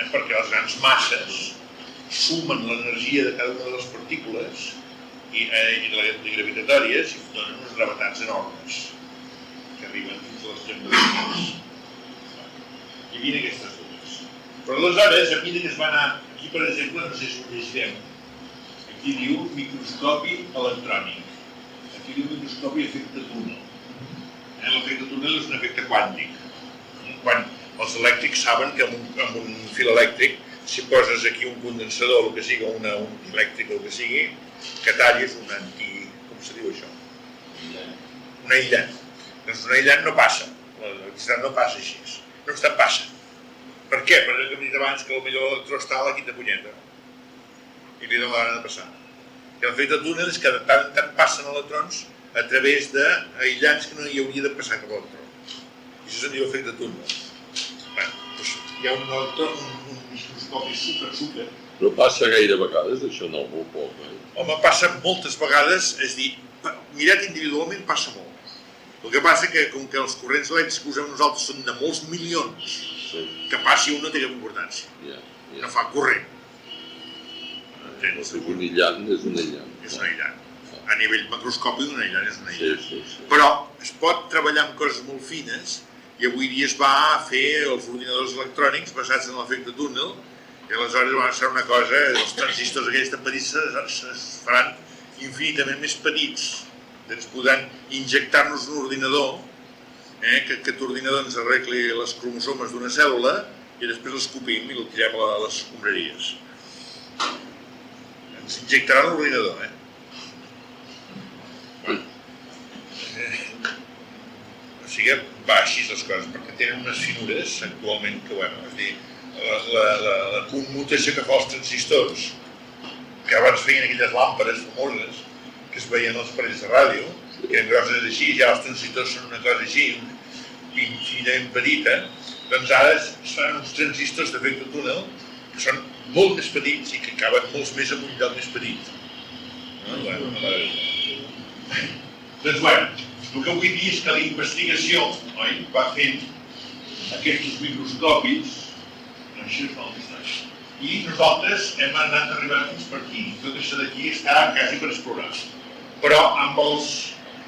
Perquè les grans masses sumen l'energia de cada una de les partícules i les gravitatòries i donen unes gravetats enormes que arriben fins a les temperatures. Hi havia aquestes dues. Però aleshores, a mesura que es va anar, aquí per exemple, no sé si ho llegirem, aquí diu microscopi electrònic, aquí diu microscopi efecte túnel. L'efecte túnel és un efecte quàntic. Quan els elèctrics saben que amb un fil elèctric, si poses aquí un condensador o el que sigui, un elèctric o el que sigui, que tallis un com se diu això? Un aïllant. Doncs un aïllant no passa. L'electricitat no passa així. No obstant passa. Per què? Perquè hem dit abans que potser l'electró està a la quinta punyeta i li dona la gana de passar. I l'efecte túnel és que de tant en tant passen electrons a través d'aïllants que no hi hauria de passar cap a l'electró. I això se'n diu efecte túnel. Hi ha un microscopi super. No passa gaire vegades, això no, molt poc. Home, passa moltes vegades, és a dir, mirat individualment passa molt. El que passa que, com que els corrents elèctrics que usem nosaltres són de molts milions, que passi un no té cap importància. No fa corrent. Un aïllant és un aïllant. És un aïllant. A nivell macroscòpic un aïllant és un aïllant. Però es pot treballar amb coses molt fines i avui dia es va fer els ordinadors electrònics basats en l'efecte túnel i aleshores va ser una cosa, els transistors aquells tan petits es faran infinitament més petits. Ens podran injectar-nos un ordinador, que aquest ordinador ens arregli les cromosomes d'una cèl·lula i després l'escopim i el tirem a les escombraries. Ens injectaran l'ordinador, O sigui, va així les coses, perquè tenen unes finures actualment que, és a dir, la commutació que fa els transistors, que abans feien aquelles làmpades famoses que es veien als aparells de ràdio, que eren grosses així, ja els transistors són una cosa així, infinitament petita, doncs ara són uns transistors d'efecte túnel que són molt més petits i que caben molts més en un lloc més petit. Doncs el que vull dir és que la investigació va fent aquests microscopis, això és una altra història, i nosaltres hem anat arribant fins per aquí. Tot això d'aquí està quasi per explorar. Però amb els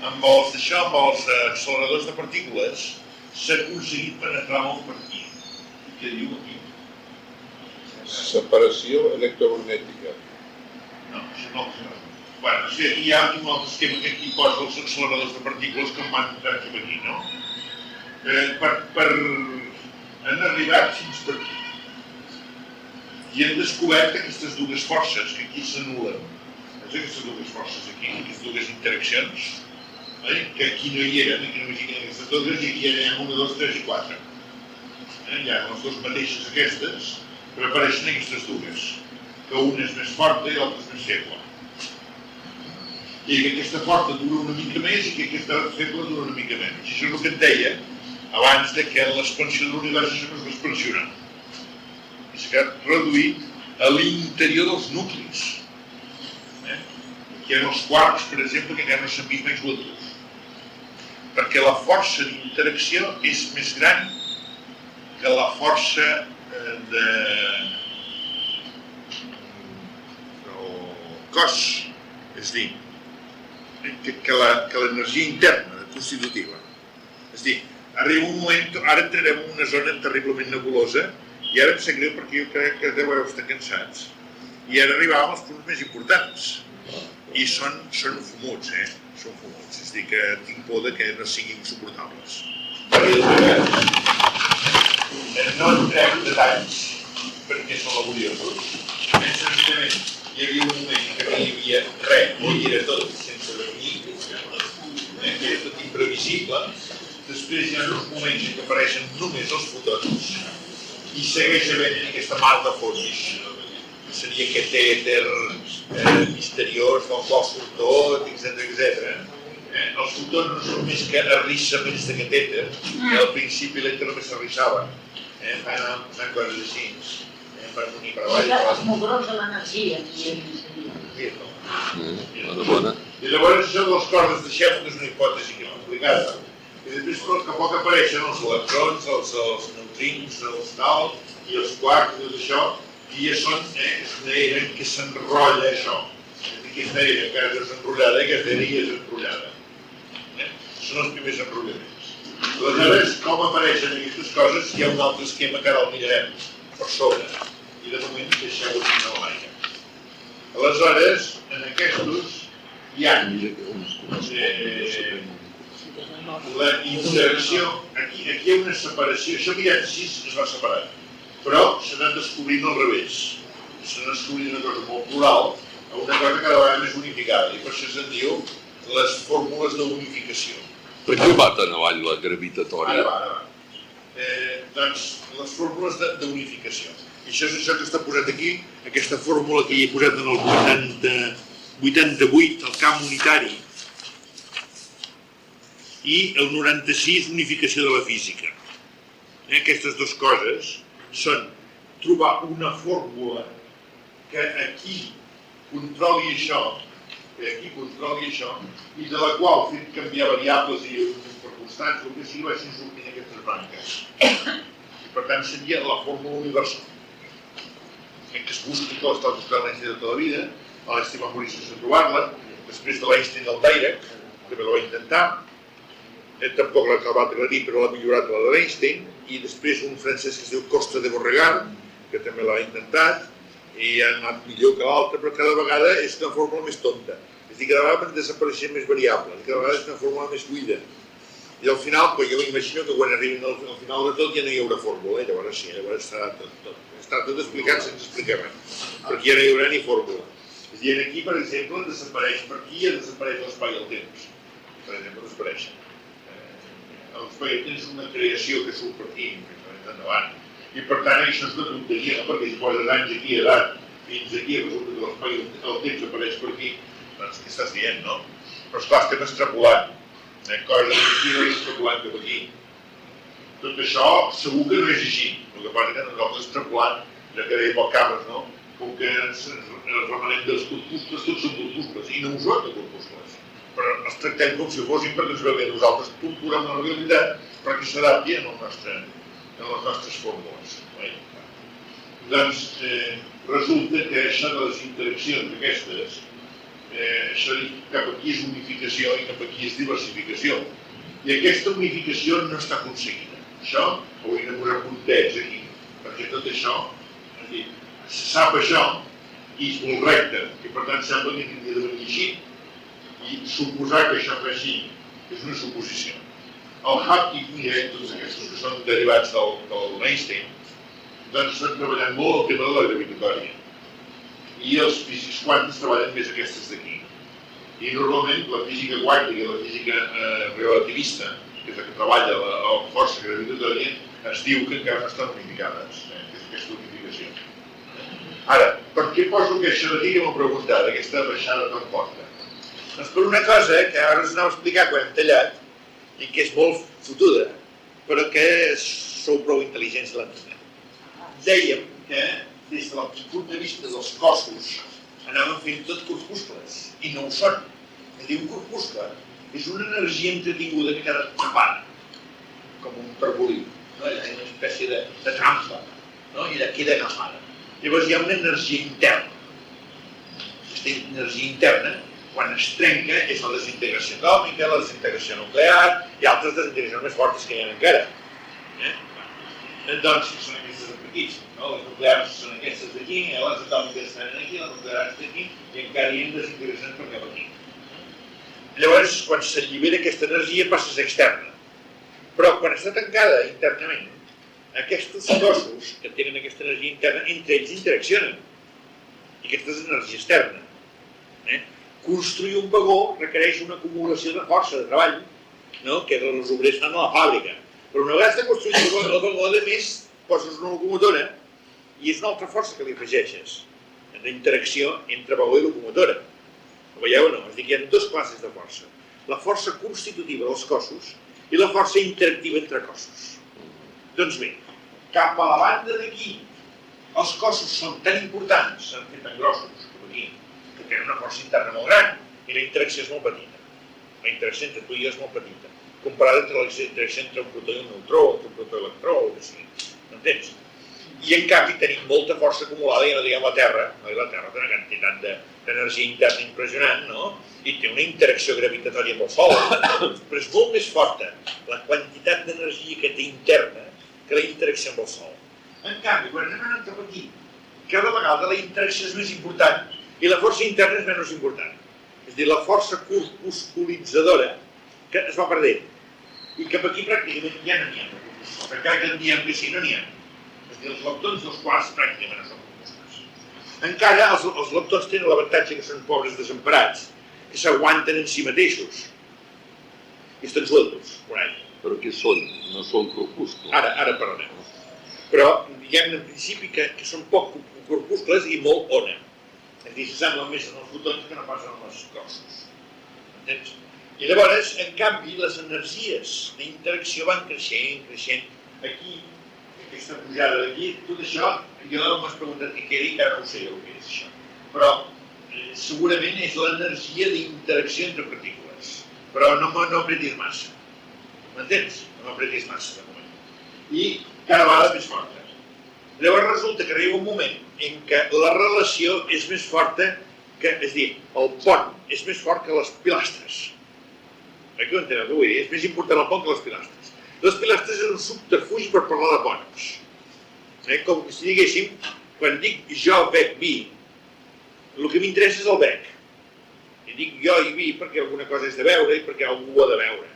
acceleradors de partícules s'ha aconseguit penetrar molt per aquí. Què diu aquí? Separació electromagnètica. No, això no. Bueno, és que hi ha un altre esquema que aquí posa els acceleradors de partícules que em van entrar cap aquí, no? Han arribat fins per aquí. I han descobert aquestes dues forces que aquí s'anulen. Aquestes dues forces aquí, aquestes dues interaccions, que aquí no hi eren, que no hi eren aquestes dues, i aquí hi ha 1, 2, 3 i 4. Hi ha les dues mateixes aquestes, però apareixen aquestes dues, que una és més forta i l'altra és més feble. I que aquesta forta dura una mica més i que aquesta feble dura una mica menys. I això és el que et deia abans que l'expansió de l'univers és l'expansiona. I s'ha reduït a l'interior dels nuclis. Aquí hi ha els quarks, per exemple, que encara no s'han vist més voladors. Perquè la força d'interacció és més gran que la força de cos, és a dir, que l'energia interna, constitutiva. És a dir, arriba un moment, ara entrarem en una zona terriblement nebulosa i ara em sap greu perquè jo crec que deveu estar cansats. I ara arribàvem als punts més importants i són fumuts, són fumuts. És a dir, que tinc por que no siguin suportables. No entrem en detalls perquè són laboriosos. Senzillament, hi havia un moment que no hi havia res, no hi era tot sense definir, que era tot imprevisible. Després hi ha uns moments en què apareixen només els fotons i segueix havent aquesta mar de fons, que seria aquest èter misteriós del qual surt tot, etc. Els fotons no són més que arrissaments d'aquest èter, que al principi l'èter només s'arrissava. Fan coses així, per unir per avall. Els mugrons de l'energia. I llavors això de les cordes de Shepard és una hipòtesi que no complicada. I després a poc apareixen els electrons, els neutrins, els tal, i els quarks i tot això, i ja són una era en què s'enrotlla això. Aquesta era encara és enrotllada, aquesta era ja és enrotllada. Són els primers enrotllaments. Aleshores, com apareixen aquestes coses, hi ha un altre esquema que ara el mirarem per sobre. I de moment deixeu-ho fins a l'aire. Aleshores, en aquests hi ha la interacció, aquí hi ha una separació, això que hi ha així es va separar, però s'han descobrint al revés. S'han descobrint una cosa molt plural a una cosa cada vegada més unificada, i per això se'n diu les fórmules d'unificació. Per què va tan avall la gravitatòria? Ara va. Doncs les fórmules d'unificació. I això és això que està posat aquí, aquesta fórmula que hi he posat en el 88, el camp unitari, i el 96, unificació de la física. Aquestes dues coses són trobar una fórmula que aquí controli això, i de la qual, fent canviar variables i per constants, el que sigui, vagin sortint aquestes branques. I per tant seria la fórmula universal. Que es busca que l'està buscant l'Einstein de tota la vida, l'Einstein va morir sense trobar-la, després de l'Einstein del Dirac, també la va intentar, tampoc l'ha acabat d'aclarir, però l'ha millorat la de l'Einstein, i després un francès que es diu Costa de Beauregard, que també l'ha intentat, i ha anat millor que l'altre, però cada vegada és una fórmula més tonta. És a dir, cada vegada desapareixen més variables, cada vegada és una fórmula més buida. I al final, jo m'imagino que quan arribin al final de tot ja no hi haurà fórmula, llavors sí, llavors estarà tot. Està tot explicat sense explicar res, perquè ja no hi haurà ni fórmula. És a dir, aquí, per exemple, desapareix per aquí i desapareix l'espai i el temps. Per exemple, desapareixen. L'espai i el temps és una creació que surt per aquí, endavant. I per tant, això és una tonteria, perquè si poses anys aquí, edat, fins aquí, resulta que l'espai i el temps apareix per aquí. Doncs què estàs dient, no? Però esclar, estem extrapolant. Coses aquí no extrapolant cap aquí. Tot això segur que no és així. El que passa que nosaltres extrapolant, ja que dèiem el Cabres, no? Com que ens remenem dels corpuscles, tots són corpuscles, i no ho són de corpuscles. Però els tractem com si fossin perquè ens veuen nosaltres punturem la realitat perquè s'adapti en les nostres fórmules. Doncs resulta que això de les interaccions aquestes, això cap aquí és unificació i cap aquí és diversificació. I aquesta unificació no està aconseguida. Això hauria de posar puntets aquí, perquè tot això se sap això i és molt recte, i per tant sembla que hauria de venir així, i suposar que això fa així és una suposició. El hàptic Nihil, tots aquests que són derivats del Einstein, doncs estan treballant molt el tema de la gravitatòria. I els físics quàntics treballen més aquestes d'aquí. I normalment la física quàntica i la física relativista, que és la que treballa la força gravitatòria, es diu que encara no estan unificades, que és aquesta unificació. Ara, per què poso això d'aquí que m'ho preguntat, aquesta baixada tan forta? Doncs per una cosa que ara us anava a explicar quan hem tallat, i que és molt fotuda, però que sou prou intel·ligents de l'entendre. Dèiem que des del punt de vista dels cossos anàvem fent tot corpuscles, i no ho són. És a dir, un corpuscle és una energia entretinguda que queda atrapada, com un perbolí, no? És una espècie de trampa, no? I queda agafada. Llavors hi ha una energia interna. Aquesta energia interna, quan es trenca, és la desintegració atòmica, la desintegració nuclear i altres desintegracions més fortes que hi ha encara. Doncs són aquestes petits, no? Les nuclears són aquestes d'aquí, les atòmiques estan aquí, les nuclears d'aquí, i encara hi ha desintegracions per cap aquí. Llavors, quan s'allibera aquesta energia, passa a ser externa. Però quan està tancada internament, aquests cossos que tenen aquesta energia interna, entre ells interaccionen. I aquesta és energia externa. Construir un vagó requereix una acumulació de força, de treball, no? Que els obrers fan a la fàbrica. Però una vegada està construït el vagó, a més, poses una locomotora i és una altra força que li afegeixes, d'interacció entre vagó i locomotora. Ho veieu o no? És a dir, que hi ha dues classes de força. La força constitutiva dels cossos i la força interactiva entre cossos. Doncs bé, cap a la banda d'aquí, els cossos són tan importants, s'han fet tan grossos com aquí, que tenen una força interna molt gran i la interacció és molt petita. La interacció entre tu i jo és molt petita, comparada entre la interacció entre un protó i un neutró, entre un protó i electró, o que sigui. M'entens? I en canvi tenim molta força acumulada, ja no diguem la Terra, la Terra té una quantitat d'energia interna impressionant, no? I té una interacció gravitatòria amb el Sol, però és molt més forta la quantitat d'energia que té interna que la interacció amb el Sol. En canvi, quan anem anant cap aquí, cada vegada la interacció és més important i la força interna és menys important. És a dir, la força corpusculitzadora que es va perdent. I cap aquí pràcticament ja no n'hi ha. Encara que en diem que sí, no n'hi ha. És a dir, els leptons dels quals pràcticament no són corpuscles. Encara els leptons tenen l'avantatge que són pobres desemparats, que s'aguanten en si mateixos. I estan sueltos, por ahí. Però què són? No són corpuscles. Ara parlarem. Però hi ha en principi que són poc corpuscles i molt ona. És a dir, s'assemblen més en els fotons que no pas en els cossos. Entens? I llavors, en canvi, les energies d'interacció van creixent. Aquí, aquesta pujada d'aquí, tot això, jo m'has preguntat què queda i encara no ho sé el que és això. Però segurament és l'energia d'interacció entre partícules. Però no apretis massa. M'entens? No apretis massa, de moment. I cada vegada més forta. Llavors resulta que arriba un moment en què la relació és més forta que, és a dir, el pont és més fort que les pilastres. Aquí ho enteneu, què vull dir? És més important el pont que les pilastres. Les pilastres és un subterfugi per parlar de ponts. Com si diguéssim, quan dic jo bec vi, el que m'interessa és el bec. I dic jo i vi perquè alguna cosa és de veure i perquè algú ho ha de veure.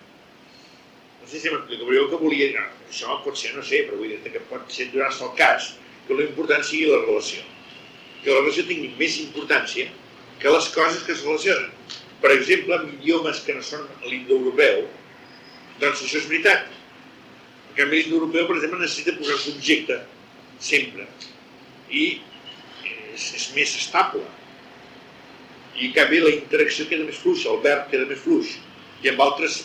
No sé si m'explico, però jo que volia dir, això pot ser, no sé, però vull dir que pot ser donar-se el cas que l'important sigui la relació. Que la relació tingui més importància que les coses que es relacionen. Per exemple, en idiomes que no són l'indoeuropeu, doncs això és veritat. En canvi, l'indoeuropeu, per exemple, necessita posar subjecte, sempre. I és més estable. I en canvi, la interacció queda més fluixa, el verb queda més fluix. I amb altres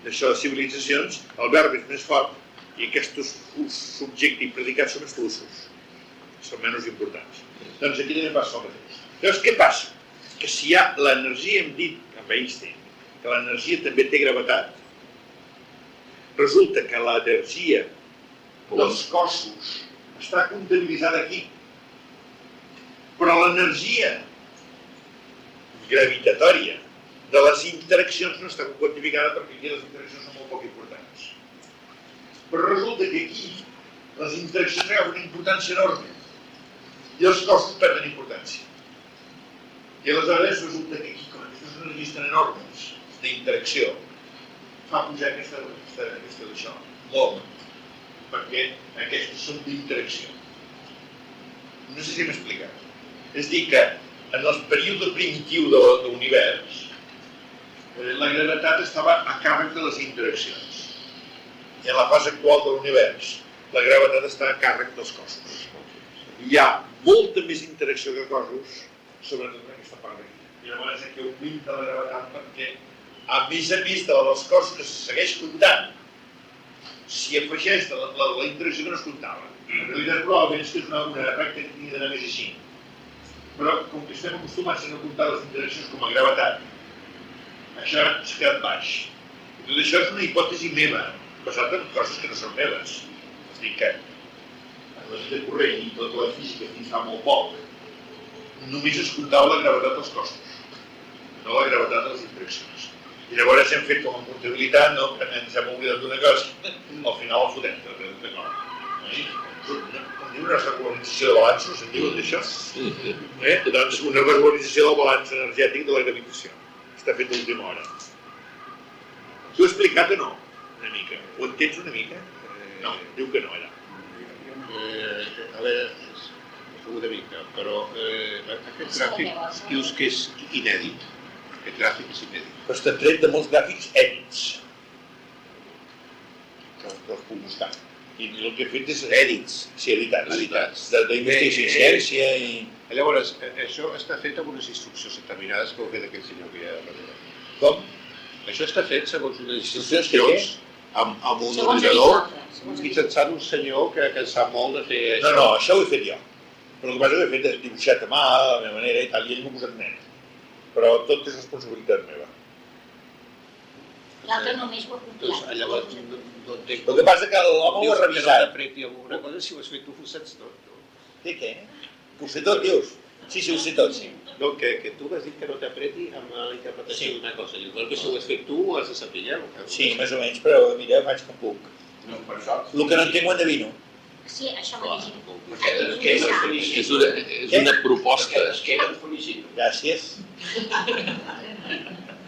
d'això de civilitzacions, el verb és més fort i aquests subjecte i predicat són més fluixos, són menys importants. Doncs aquí també passa el mateix. Llavors, què passa? Que si hi ha l'energia, hem dit amb Einstein, que l'energia també té gravetat, resulta que l'energia dels cossos està comptabilitzada aquí, però l'energia gravitatòria de les interaccions no està quantificada perquè aquí les interaccions són molt poc importants. Però resulta que aquí les interaccions agafen una importància enorme. i els costos perden importància. I aleshores resulta que aquí, com aquestes energies tan enormes d'interacció, fa pujar aquesta d'això, molt, perquè aquestes són d'interacció. No sé si m'he explicat. És dir que en el període primitiu de l'univers, la gravetat estava a càrrec de les interaccions. I en la fase actual de l'univers, la gravetat està a càrrec dels cossos. Hi ha molta més interacció que cossos, sobretot en aquesta part d'aquí. I llavors aquí augmenta la gravetat perquè, a més dels cossos que se segueix comptant, si afegeix la interacció que no es comptava. En realitat probablement és que és una recta que hauria d'anar més així. Però com que estem acostumats a no comptar les interaccions com a gravetat, això s'ha quedat baix. I tot això és una hipòtesi meva, basada en coses que no són meves. És a dir que en la vida corrent i tota la física fins fa molt poc, només es comptava la gravetat dels costos, no la gravetat de les interaccions. I llavors hem fet com en comptabilitat, no? Que ens hem oblidat d'una cosa, al final el fotem, d'acord. Com diu una regularització de balanços, en diuen d'això? Doncs una regularització del balanç energètic de la gravitació. Està fet d'última hora. T'ho he explicat o no? Una mica. Ho entens una mica? No, diu que no, era. A veure, una mica, però aquest gràfic dius que és inèdit. Aquest gràfic és inèdit. Però està tret de molts gràfics èdits. Que els puc buscar. I el que he fet és èdits, sí, editats, d'investigació i ciència i... Llavors, això està fet amb unes instruccions determinades que ho ha fet aquell senyor que hi ha darrere. Com? Això està fet segons unes instruccions amb un ordinador mitjançant un senyor que en sap molt de fer això. No, això ho he fet jo. Però el que passa és que ho he fet dibuixat a mà, de la meva manera i tal, i ell m'ho ha posat nen. Però tot és responsabilitat meva. L'altre només ho ha copiat. Llavors, no entenc... El que passa que l'home ho ha revisat. Que no t'apreti alguna cosa, si ho has fet tu, ho saps tot. Té què? Ho sé tot, dius? Sí, ho sé tot, sí. No, que tu vas dir que no t'apreti amb la interpretació d'una cosa. I igual que si ho has fet tu, ho has de saber. Sí, més o menys, però mira, faig com puc. No, per això. El que no entenc ho endevino. Sí, això m'ho És una proposta. Gràcies.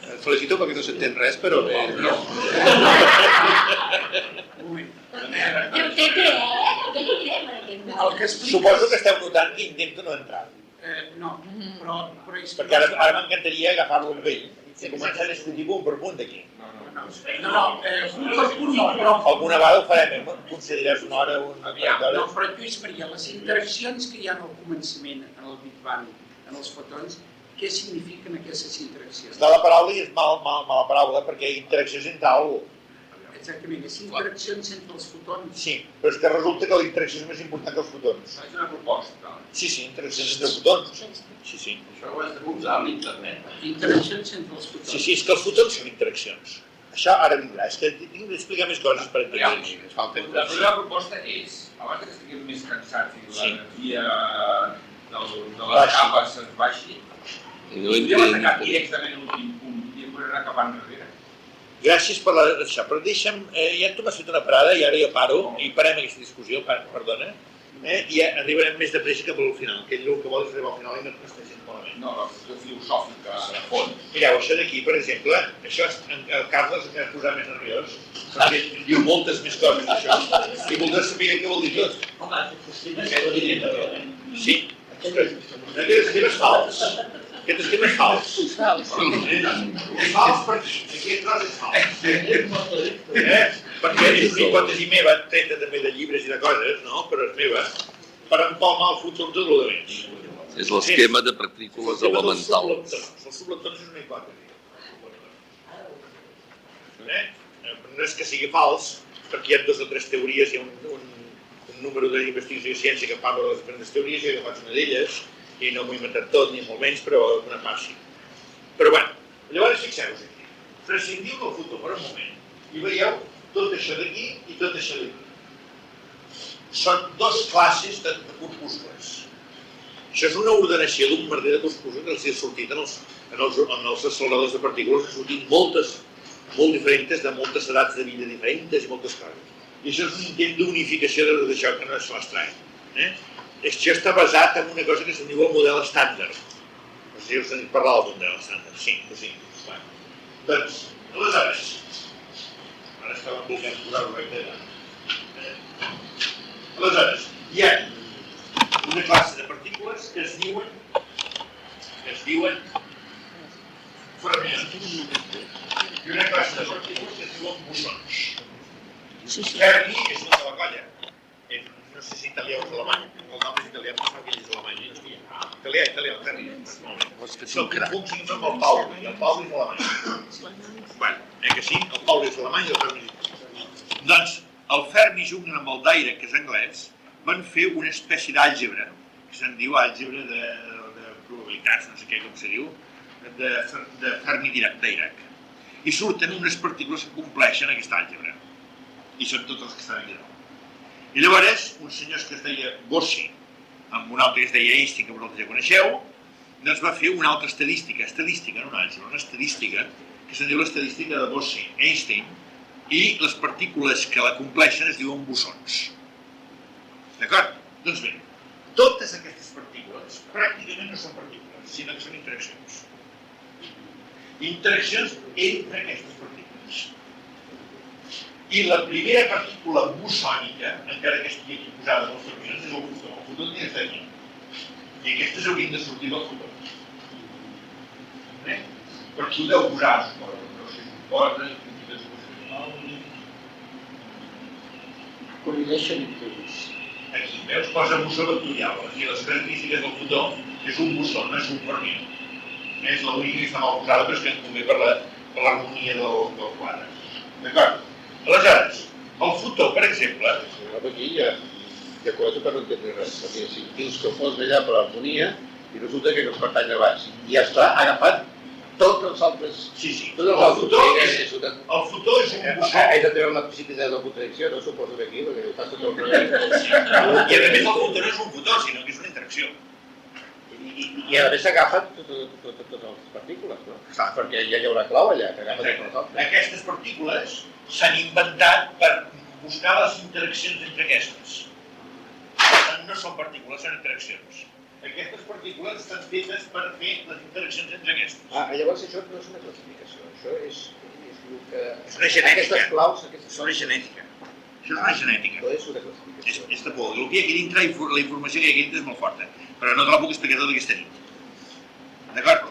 Et felicito perquè no s'entén res, però bé. Què li direm a aquest El que expliques... Suposo que esteu notant que intento no entrar. No, però és que... Perquè ara m'encantaria agafar-lo amb ell i començar a discutir punt per punt d'aquí. No, punt per punt no, però... Alguna vegada ho farem, considereu una hora, una hora. No, però Lluís Maria, les interaccions que hi ha al començament, en el Big Bang, en els fotons, què signifiquen aquestes interaccions? Està la paraula i és mala paraula, perquè interaccions entre algú. Exactament, és interaccions entre els fotons. Sí, però és que resulta que la interacció és més important que els fotons. És una proposta. Sí, interaccions entre fotons. Sí. Això ho has de posar a l'internet. Interaccions entre els fotons. Sí, és que els fotons són interaccions. Això ara vindrà, és que tinc d'explicar més coses per entendre-ho. La primera proposta és, abans que estiguem més cansats i l'energia de les capes es baixi, podríem atacar directament l'últim punt i poder anar cap enrere. Gràcies per això, però deixa'm, ja tu m'has fet una parada i ara jo paro i parem aquesta discussió, perdona, i arribarem més de pressa cap al final, que ell el que vol és arribar al final i no està gent malament. No, la qüestió filosòfica de fons. Mireu, això d'aquí, per exemple, això el Carles es va posar més nerviós, perquè diu moltes més coses d'això, i voldrà saber què vol dir tot. Sí, aquest esquema és fals. Aquest esquema és fals. És fals perquè aquest tros és fals. Perquè és una hipòtesi meva, treta també de llibres i de coses, no? Però és meva, per empalmar el futur dels elements. És l'esquema de partícules elementals. Els sublectons és una hipòtesi. No és que sigui fals, perquè hi ha 2 o 3 teories, hi ha un número d'investigació i ciència que parla de les diferents teories, i he agafat una d'elles, i no m'ho he inventat tot, ni molt menys, però una part sí. Però bé, llavors fixeu-vos aquí. Prescindiu del futur per un moment, i veieu tot això d'aquí i tot això d'aquí. Són 2 classes de corpuscles. Això és una ordenació d'un merder de corpuscles que els ha sortit en els acceleradors de partícules, han sortit moltes, molt diferents, de moltes edats de vida diferents i moltes coses. I això és un intent d'unificació d'això que no se l'estrae. Això està basat en una cosa que se'n diu el model estàndard. No sé si us sentit parlar del model estàndard. Sí. Doncs, aleshores, ara estava volent posar-ho recte allà. Aleshores, hi ha una classe de partícules que es diuen fermions i una classe de partícules que es diuen bosons. Fermi és un de la colla. No sé si italià o és alemany. El nom és italià, però sap que ell és alemany. Italià, Fermi. No confonguin amb el Pauli. El Pauli és alemany. Bé, que sí, el Pauli és alemany i el Fermi és italià. Doncs, el Fermi junt amb el Dirac, que és anglès, van fer una espècie d'àlgebra, que se'n diu àlgebra de probabilitats, no sé què, com se diu, de Fermi-Dirac. I surten unes partícules que compleixen aquesta àlgebra. I són tots els que estan aquí dalt. I llavors, uns senyors que es deia Bossi, amb un altre que es deia Einstein, que vosaltres ja coneixeu, doncs va fer una altra estadística, no una àlgebra, una estadística, que se'n diu l'estadística de Bossi-Einstein, i les partícules que la compleixen es diuen bosons. D'acord? Doncs bé, totes aquestes partícules pràcticament no són partícules, sinó que són interaccions. Interaccions entre aquestes partícules. I la primera partícula bosònica, encara que estigui aquí posada pels fermions, és el fotó. El fotó tenia aquí. I aquestes haurien de sortir del fotó. Per aquí ho deu posar, no sé, suposa, Correlation includes. aquí, veus, posa bosó vectorial. Aquí les característiques del fotó és un bosó, no és un fermió. És l'única que està mal posada, però és que em convé per l'harmonia del quadre. D'acord? Aleshores, el fotó, per exemple... Aquí hi ha cosa per no entendre res, perquè si dius que ho pots allà per l'harmonia i resulta que no es pertany a baix. I ja està agafat tots els altres... Sí. Tots els altres. El fotó és un bosó. Has de treure la possibilitat de contradicció, no suposo que aquí, perquè ho fas tot el revés. I a més el fotó no és un fotó, sinó que és una interacció. I a més s'agafen totes les partícules, no? Perquè ja hi haurà clau allà, que agafa totes les altres. Aquestes partícules s'han inventat per buscar les interaccions entre aquestes. No són partícules, són interaccions. Aquestes partícules estan fetes per fer les interaccions entre aquestes. Llavors això no és una classificació, això és el que... És una genètica. Aquestes claus... És una genètica. Això és una genètica. No és una classificació. És de por. El que hi ha aquí dintre, la informació que hi ha aquí dintre és molt forta, però no te la puc explicar tota aquesta nit. D'acord?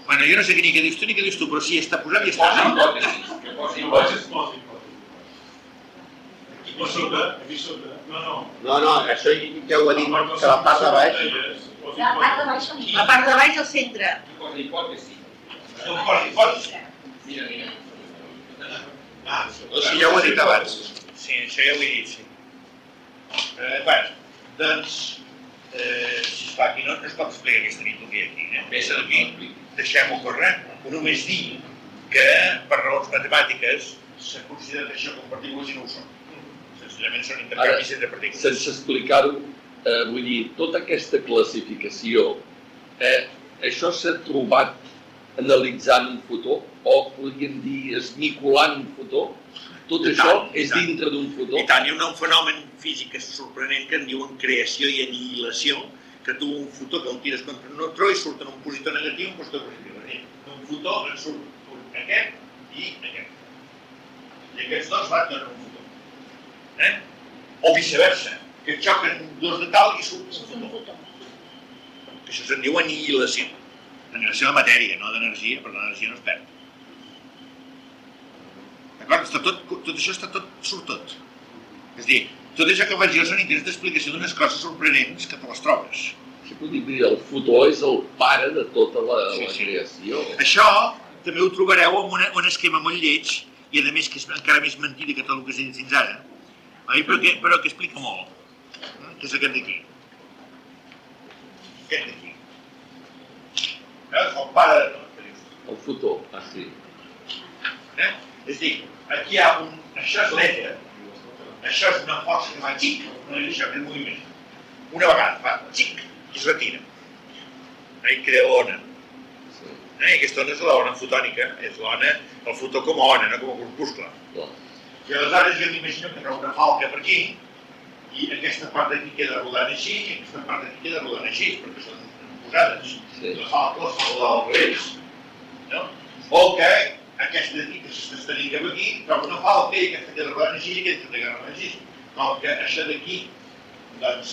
Bueno, jo no sé ni què dius tu ni què dius tu, però sí, està posat i està posat. Que posi hipòtesis. No, això ja ho ha dit, que la part de baix... La part de baix al centre. Que posi hipòtesis. No em posi hipòtesi. Mira. Sí, ja ho he dit abans. Sí, això ja ho he dit, sí. Doncs, sisplau, aquí no es pot explicar aquesta nit el que hi ha aquí. Ves aquí, deixem-ho córrer. Només dir que, per raons matemàtiques, s'ha considerat això com partícules i no ho són. Senzillament són intercanvis entre partícules. Sense explicar-ho, vull dir, tota aquesta classificació, això s'ha trobat analitzant un fotó, o podríem dir esmicolant un fotó? Tot això és dintre d'un fotó? I tant, hi ha un fenomen físic sorprenent que en diuen creació i anihilació, que tu un fotó que el tires contra un neutró i surt en un positor negatiu i un positor positiu. Un fotó en surt aquest i aquest. I aquests dos van en un fotó. O viceversa, que xoquen dos de tal i surt un fotó. Això se'n diu anihilació. Anihilació de matèria, no d'energia, perquè l'energia no es perd. D'acord? Tot això surt tot. És a dir, tot això que faig jo són intents d'explicació d'unes coses sorprenents que te les trobes. Això vull dir, el fotó és el pare de tota la creació. Això també ho trobareu en un esquema molt lleig, i a més que és encara més mentida que tot el que s'ha dit fins ara, però que explica molt, que és aquest d'aquí. Aquest d'aquí. El pare de tot, que dius. El fotó, sí. És a dir, aquí hi ha un... Això és l'èter. Això és una força que fa xic, això, aquest moviment. Una vegada fa xic i es retira. I crea l'ona. I aquesta ona és l'ona fotònica, és l'ona, el fotó com a ona, no com a corpuscle. I aleshores jo m'imagino que trau una falca per aquí i aquesta part d'aquí queda rodant així i aquesta part d'aquí queda rodant així, perquè són posades. La falca les fa rodar al revés. O que aquesta d'aquí, que s'estenint cap aquí, troba una falca i aquesta queda rodant així i aquesta queda rodant així. Com que això d'aquí, doncs,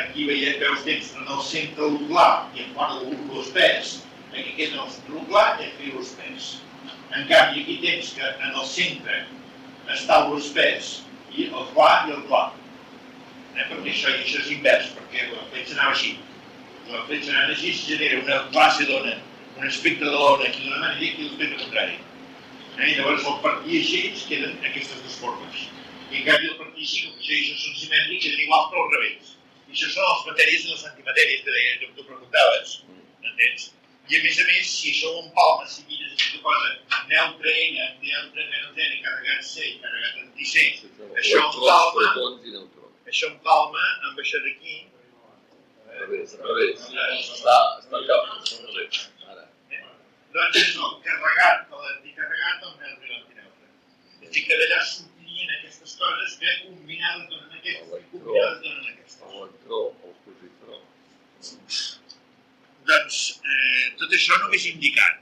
aquí veus tens en el centre l'ocular i en fora l'espès, aquí queda en el centre l'ocular i aquí l'espès. En canvi, aquí tens que en el centre està l'espès i el clar i el clar. Perquè això és invers, perquè la fletxa anava així. La fletxa anava així es genera una classe d'ona, un espectre de l'ona aquí d'una manera i aquí l'espectre contrari. I llavors al partir així es queden aquestes dues formes. I en canvi al partir així, com que això són simètrics, queden iguals però al revés. I això són les matèries i les antimatèries que tu preguntaves, entens? I a més, si això ho empalma, si mires aquesta cosa, neutre N, neutre menys N, carregat C i carregat anti-C, això empalma amb això d'aquí. Al revés. Està cap. Doncs és el carregat, l'anticarregat, el neutre i l'antineutre. És dir, que d'allà sortirien aquestes coses que combinades donen aquestes, combinades donen aquestes. L'electró, el positró. Doncs tot això només indicat.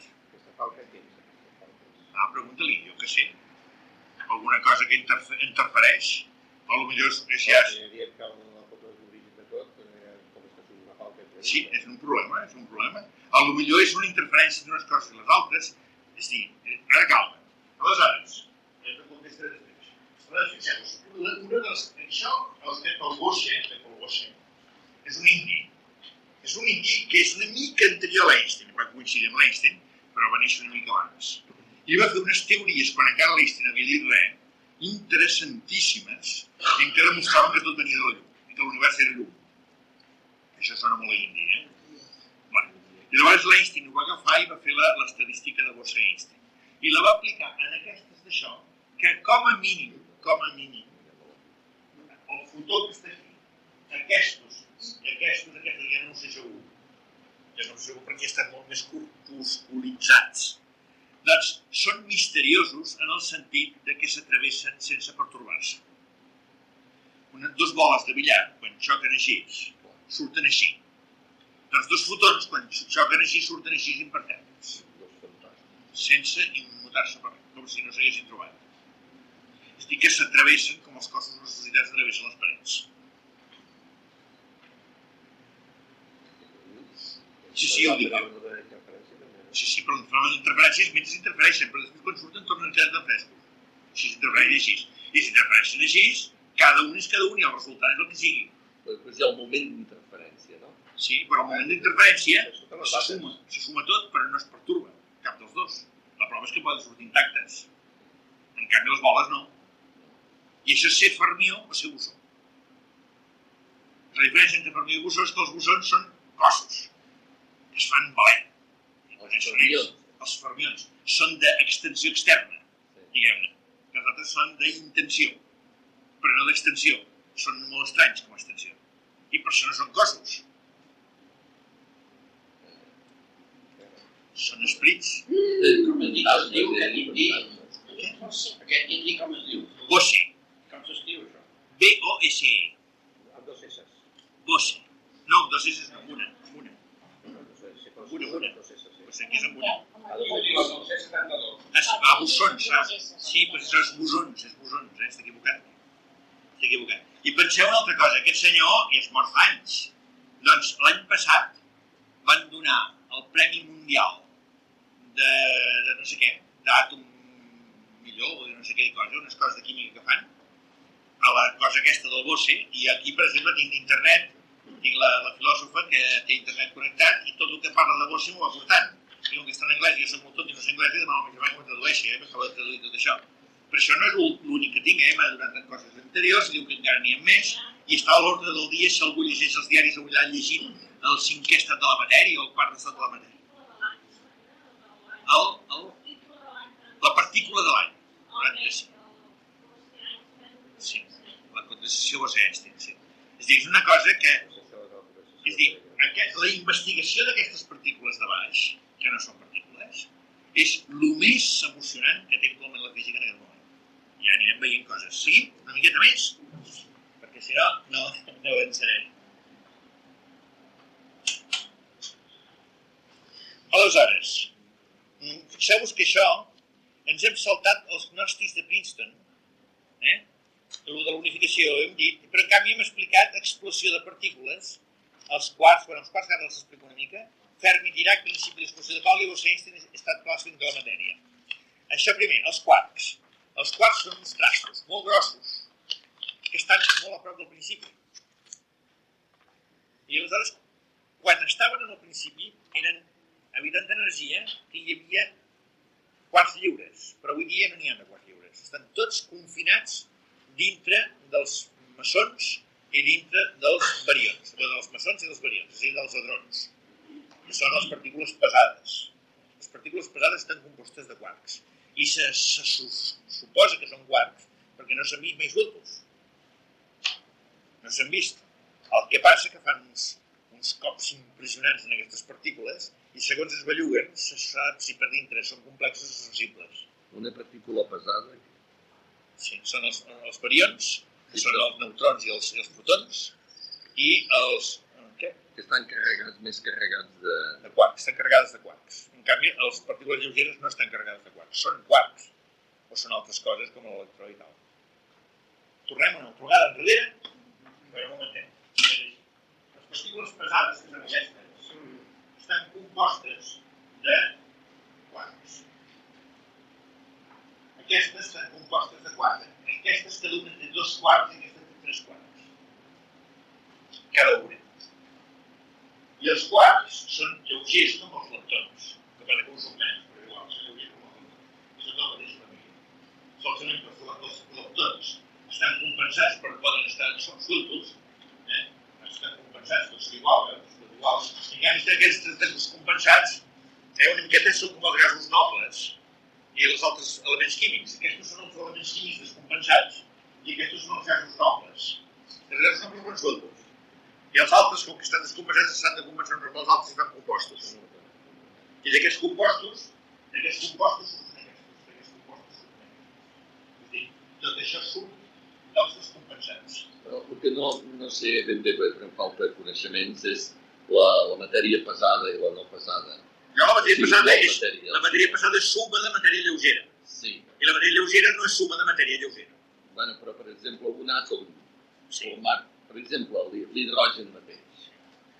Pregunta-li, jo què sé. Alguna cosa que interfereix? O potser és ja... Sí, és un problema, és un problema. Potser és una interferència d'unes coses i les altres. És a dir, ara calma. Aleshores, jo contestaré després. Fixeu-vos, una de les... Això, el fet pel Bosse, és un indi. És un indi que és una mica anterior a l'Einstein, va coincidir amb l'Einstein, però va néixer una mica abans. I va fer unes teories, quan encara l'Einstein havia dit res, interessantíssimes, en què demostraven que tot venia de la llum, i que l'univers era llum. Això sona molt a indi, I llavors l'Einstein ho va agafar i va fer l'estadística de Bose-Einstein. I la va aplicar en aquestes d'això, que com a mínim, el fotó que està aquí, aquests, ja no ho sé segur. Ja no ho sé segur perquè estan molt més corpusculitzats. Doncs són misteriosos en el sentit que s'atravessen sense pertorbar-se. Dos boles de billar, quan xoquen així, surten així. Doncs dos fotons, quan xoquen així, surten així impertèrrits. Sense immutar-se per res, com si no s'haguessin trobat. És a dir, que s'atravessen com els cossos de les societats atravessen les parets. Sí, ho dic. Sí, però els fenòmens d'interferències mentre s'interfereixen, però després quan surten tornen a quedar frescos. Així s'interfereixen així. I si s'interfereixen així, cada un és cada un i el resultat és el que sigui. Però després hi ha el moment d'interferència, no? Sí, però el moment d'interferència se suma tot, però no es perturba, cap dels dos. La prova és que poden sortir intactes. En canvi, les boles no. I això és ser fermió o ser bosó. La diferència entre fermió i bosó és que els bosons són cossos que es fan valer. Els fermions són d'extensió externa, diguem-ne. Els altres són d'intenció, però no d'extensió. Són molt estranys com a extensió. I per això no són cossos. Són esprits. Com es diu aquest indi? Aquest indi com es diu? Bose. Com s'escriu això? B-O-S-E. Amb dos S. Bose. No, amb dos S no, amb una. Una. Potser que és amb una. Bosons, saps? Sí, però això és bosons, està equivocat. I penseu una altra cosa, aquest senyor és mort fa anys. Doncs l'any passat van donar el Premi Mundial de no sé què, d'àtom millor o de no sé què cosa, unes coses de química que fan, a la cosa aquesta del Bose, i aquí, per exemple, tinc d'internet, tinc la filòsofa que té internet connectat i tot el que parla de Bose m'ho va portant. I com que està en anglès, jo soc molt tot i no sé anglès, i demà al mig m'ho tradueixi, m'acaba de traduir tot això. Però això no és l'únic que tinc, m'ha donat coses anteriors, diu que encara n'hi ha més, i està a l'ordre del dia, si algú llegeix els diaris, haurà llegit el 5è estat de la matèria o el 4è estat de la matèria. La partícula de l'any, 95. Sí, la condensació Bose-Einstein, sí. És a dir, és una cosa que... És a dir, la investigació d'aquestes partícules de baix, que no són partícules, és el més emocionant que té actualment la física en aquest moment. ja anirem veient coses. Seguim una miqueta més, perquè si no, no avançarem. Aleshores, fixeu-vos que això ens hem saltat els gnòstics de Princeton, el de la unificació ho hem dit, però en canvi hem explicat explosió de partícules, els quarks ara els explico una mica, Fermi, Dirac, principi d'explosió de Pauli, Einstein, estat clàssic de la matèria. Això primer, els quarks. Els quarks són uns trastos molt grossos, que estan molt a prop del principi. I aleshores, quan estaven en el principi, eren habitants d'energia que hi havia quarks lliures, però avui dia no n'hi ha de quarks lliures. Estan tots confinats dintre dels mesons i dintre dels barions, dels mesons i dels barions, és a dir, dels hadrons, que són les partícules pesades. Les partícules pesades estan compostes de quarks i se suposa que són quarks perquè no s'han vist mai sueltos. No s'han vist. El que passa que fan uns cops impressionants en aquestes partícules i segons es belluguen se sap si per dintre són complexos o sensibles. Una partícula pesada? Sí, són els barions, que són els neutrons i els fotons, i els... Que estan carregats, més carregats de quarks, estan carregades de quarks. En canvi, les partícules lleugeres no estan carregades de quarks, són quarks, o són altres coses com l'electró i tal. Tornem una tornada enrere, però un momentet. Les partícules pesades, que són aquestes, estan compostes de quarks. Aquestes estan compostes de quarks. Aquestes cada una té 2 quarks i aquestes té 3 quarks. Cada una. I els quarks són lleugers com els leptons, que passa que ho són menys, però igual, són lleugers com els leptons. És tot el mateix família. Solament que els leptons estan compensats per poden estar sueltos, estan compensats, tots són iguals, i aquests estan compensats, una miqueta són com els gasos nobles i els altres elements químics. Aquests són els elements químics descompensats i aquests són els gasos nobles. Els gasos nobles van sueltos. I els altres, com que estan descompensats, s'han de compensar uns amb els altres i fan compostos. I d'aquests compostos surten aquests. És dir, tot això surt dels descompensats. El que no sé ben bé, per falta de coneixements, és la matèria pesada i la no pesada. No, la matèria pesada és suma de matèria lleugera. Sí. I la matèria lleugera no és suma de matèria lleugera. Bueno, però, per exemple, un àtom format, per exemple, l'hidrogen mateix,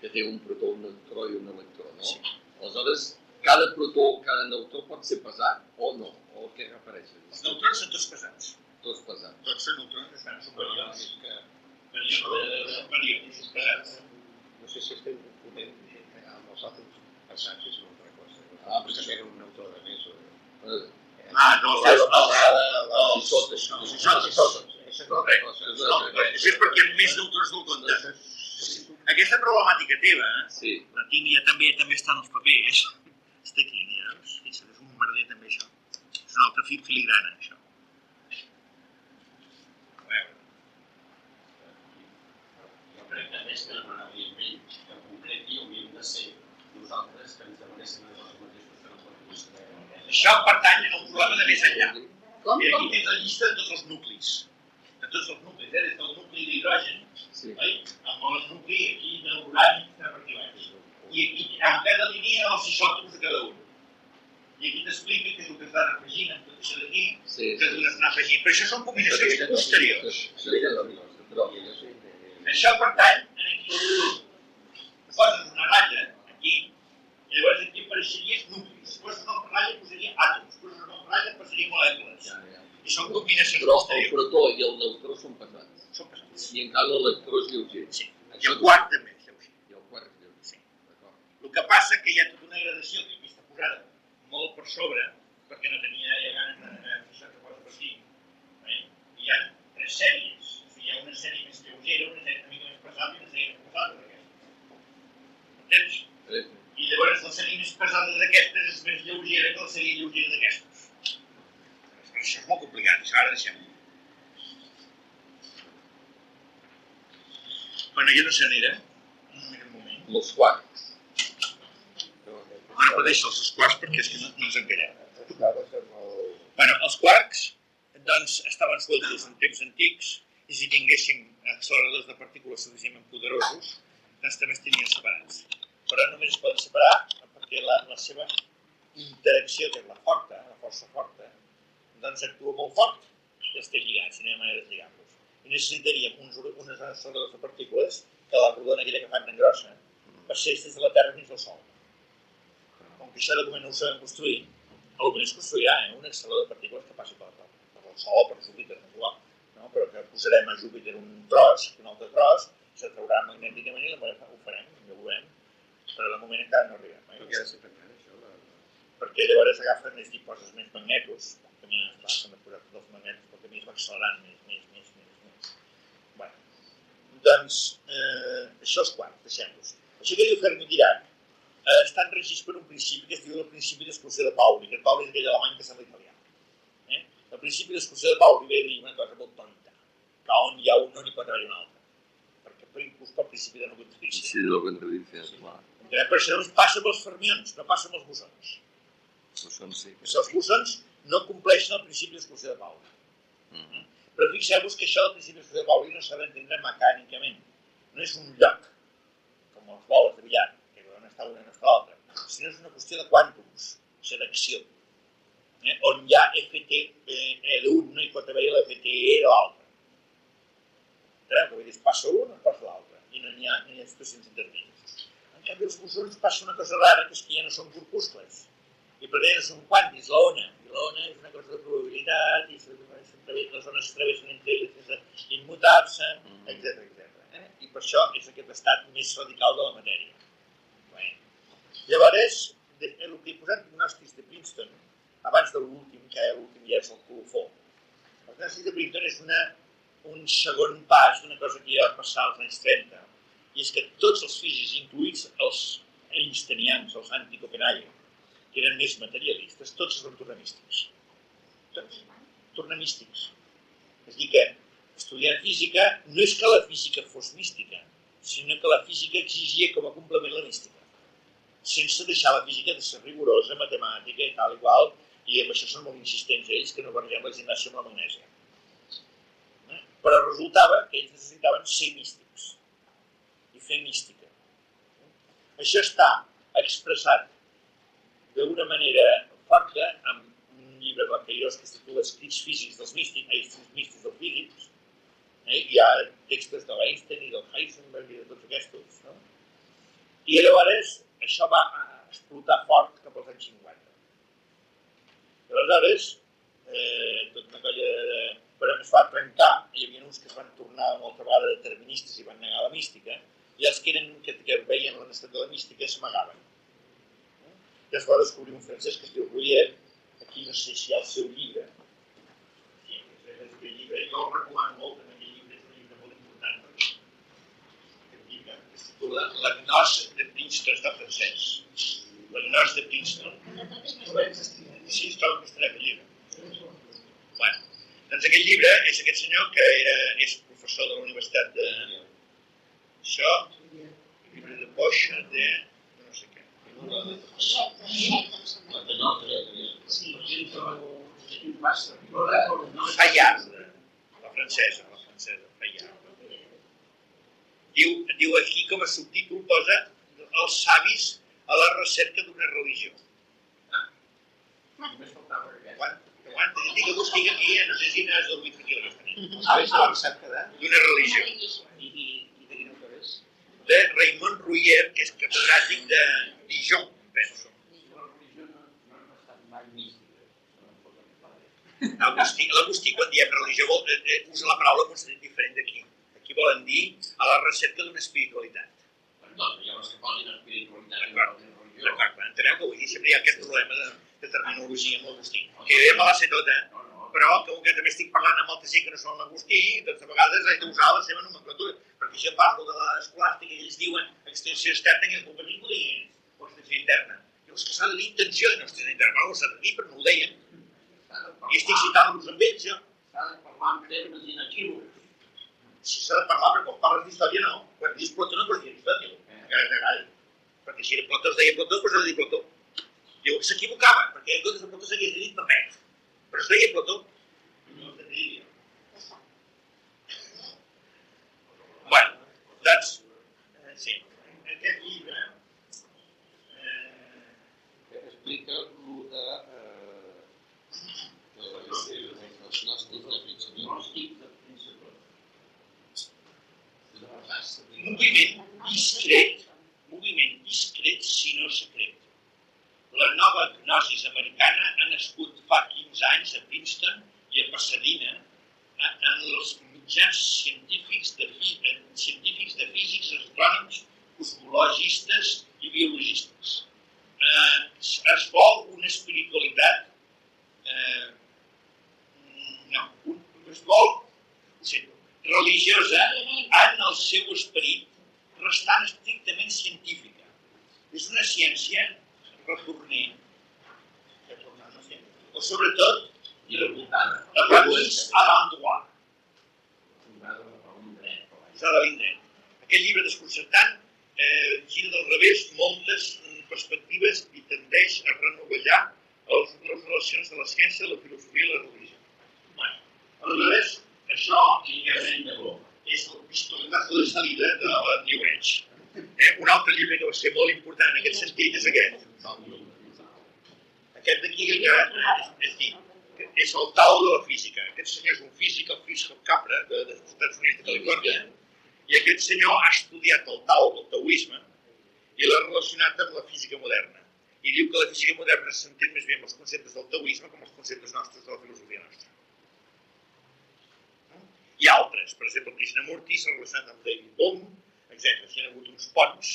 que té un protó, un neutró i un electró, no? Sí. Aleshores, cada protó, cada neutró pot ser pesat o no? O què refereixes? Els neutrons són tots pesats. Tots pesats. Tots són neutrons, són barions. Barions, pesats. No sé si estem podent amb els àtoms pesats, és una altra cosa. Perquè tenen un neutró de més. És perquè hi ha més neutrons del compte. Aquesta problemàtica teva, la tinc ja també està en els papers. Està aquí, veus? Fixa't, és un merder també això. És una altra filigrana, això. A veure. Jo crec que més que demanaria amb ell, que concreti hauríem de ser nosaltres que ens demanessin a els mateixos que no poden saber. Això pertany a un problema de més enllà. I aquí tens la llista de tots els nuclis. De tots els nuclis, des del nucli d'hidrogen, amb el nucli aquí de l'urani que està per aquí baix. I aquí, en cada línia, els isòtops de cada un. I aquí t'explica què és el que estan afegint amb tot això d'aquí, que tu n'estàs afegint. Però això són combinacions posteriors. Això pertany aquí. Poses una ratlla aquí, i llavors aquí apareixeries nuclis. Poses una altra ratlla, posaria àtoms. Poses una altra ratlla, posaria molècules. I són combinacions posteriors. Però el protó i el neutró són pesats. Són pesats. I encara l'electró és lleuger. Sí. I el quart també és lleuger. I el quart és lleuger. Sí. El que passa que hi ha tota una gradació que aquí està posada molt per sobre, perquè no tenia ganes de fixar que posa per aquí. Hi ha 3 sèries. Hi ha una sèrie més lleugera, una sèrie una mica més pesada i una sèrie més pesada d'aquesta. Entens? I llavors la sèrie més pesada d'aquestes és més lleugera que la sèrie lleugera d'aquestes. Això és molt complicat, això ara deixem. Bueno, jo no sé on era, en aquest moment. Els quarks. Bueno, però deixa'ls els quarks perquè és que no ens encallem. Bueno, els quarks doncs estaven sueltes en temps antics i si tinguéssim acceleradors de partícules suficientment poderosos, doncs també es tenien separats. Però només es poden separar perquè la seva interacció, que és la força forta, doncs actua molt fort i els té lligats, i no hi ha manera de lligar-los. I necessitaríem unes acceleradors de partícules que la rodona aquella que fan tan grossa passés des de la Terra fins al Sol. Com que això de moment no ho sabem construir, potser es construirà un accelerador de partícules que passi per el Sol o per Júpiter, no és igual, no? Però que posarem a Júpiter un tros, un altre tros, s'atraurà magnèticament i ho farem, ho veurem, però de moment encara no arribem. Perquè llavors agafen i poses més magnetos, que a mi s'han de posar tots els magnetos, perquè a mi es va accelerant més. Bueno, doncs això és quart, deixem-los. Això que diu Fermi Dirac estan regits per un principi que es diu el principi d'exclusió de Pauli, que Pauli és aquell alemany que sembla italià. El principi d'exclusió de Pauli ve a dir una cosa molt tonta, que on hi ha un no n'hi pot haver un altre, perquè per inclús pel principi de no contradicció. Sí, de no contradicció, clar. Per això passa amb els fermions, no passa amb els bosons. Els bosons no compleixen el principi d'exclusió de Pauli. Però fixeu-vos que això del principi d'exclusió de Pauli no s'ha d'entendre mecànicament. No és un lloc, com les boles de billar, que on està una no està l'altra, sinó és una qüestió de quàntums, és d'acció. On hi ha FT d'un no hi pot haver l'FTE de l'altre. Enteneu? Que es passa un o es passa l'altre, i no hi ha situacions intermèdies. En canvi, els bosons passa una cosa rara, que és que ja no són corpuscles. I per tant no són quàntics, l'ona. I l'ona és una cosa de probabilitat, i les ones es travessen entre elles sense immutar-se, etc. I per això és aquest estat més radical de la matèria. Llavors, el que he posat gnòstics de Princeton, abans de l'últim, que l'últim ja és el colofó. El gnòstic de Princeton és un segon pas d'una cosa que ja va passar als anys 30, i és que tots els físics, incluïts els einsteinians, els anti-Copenhagen, que eren més materialistes, tots es van tornar místics. Tots, tornar místics. És a dir que estudiar física no és que la física fos mística, sinó que la física exigia com a complement la mística, sense deixar la física de ser rigorosa, matemàtica i tal i qual, i amb això són molt insistents ells, que no barregem la gimnàsia amb la magnèsia. Però resultava que ells necessitaven ser místics i fer mística. Això està expressat d'una manera forta en un llibre de Lacaiós que es titula Escrits físics dels místics, místics dels físics. Hi ha textos de l'Einstein i del Heisenberg i de tots aquests. I llavors això va explotar fort cap als anys 50. I aleshores, tota una colla però es va trencar, hi havia uns que es van tornar una altra vegada deterministes i van negar la mística, i els que veien la necessitat de la mística s'amagaven. I es va descobrir un francès que es diu Rouyer, aquí no sé si hi ha el seu llibre. Sí, el llibre, jo el recomano molt, aquest llibre és un llibre molt important. Aquest llibre es titula La Gnose de Princeton, està francès. La Gnose de Princeton. Sí, està al costat d'aquest llibre. Bueno, doncs aquest llibre és aquest senyor que és professor de la Universitat de... Això, el llibre de Bosch, de... no sé què. Fayard, la francesa, Fayard. Diu aquí com a subtítol posa els savis a la recerca d'una religió. Dic que busqui aquí, no sé si n'has dormit aquí la nostra nit. Savis a la recerca d'una religió. I de quin autor és? De Raymond Rouyer, que és catedràtic de Dijon, penso. La religió no ha estat mai mística. L'Agustí, quan diem religió, usa la paraula en un sentit diferent d'aquí. Aquí volen dir a la recerca d'una espiritualitat. Doncs hi ha els que posin espiritualitat. D'acord, enteneu que vull dir, sempre hi ha aquest problema de terminologia amb l'Agustí. Que jo ja me la sé tota, però com que també estic parlant amb molta gent que no són l'Agustí, doncs a vegades haig d'usar la seva nomenclatura, perquè jo parlo de l'escolàstica i ells diuen extensió externa i el convenit ho diuen, o extensió interna. I els que s'ha de dir intenció i no extensió interna, no s'ha de dir, però no ho deien. I estic citant-los amb ells, jo. S'ha de parlar en termes inequívocs. Si s'ha de parlar, però quan parles d'història no. Quan dius Plató no pots dir Aristòtil. Perquè si Plató es deia Plató, doncs ha de dir Plató. Diu, s'equivocava, perquè en comptes de Plató s'hagués dit Papet. Però es deia Plató. Bueno, doncs, sí, aquest llibre explica els nostres definicions. Moviment discret, sinó secret. La nova gnosis americana ha nascut fa 15 anys a Princeton i a Pasadena en els mitjans científics de físics, astrònoms, cosmologistes i biologistes. Es vol una espiritualitat religiosa en el seu esperit, restant estrictament científica. És una ciència retorner, o sobretot a París a l'endroit. Usada a l'indret. Aquest llibre desconcertant gira del revés moltes perspectives i tendeix a renovellar les relacions de la ciència, la filosofia i la religió. Aleshores, això és el pistoletazo de salida de la New Age. Un altre llibre que va ser molt important en aquest sentit és aquest. Aquest d'aquí és el Tao de la física. Aquest senyor és un físic, el Francisco Capra, dels Estats Units de Califòrnia, i aquest senyor ha estudiat el Tao, el taoisme, i l'ha relacionat amb la física moderna. I diu que la física moderna s'entén més bé amb els conceptes del taoisme com els conceptes nostres de la filosofia nostra. I altres, per exemple, Krishnamurti s'ha relacionat amb David Bohm, etc. Hi ha hagut uns ponts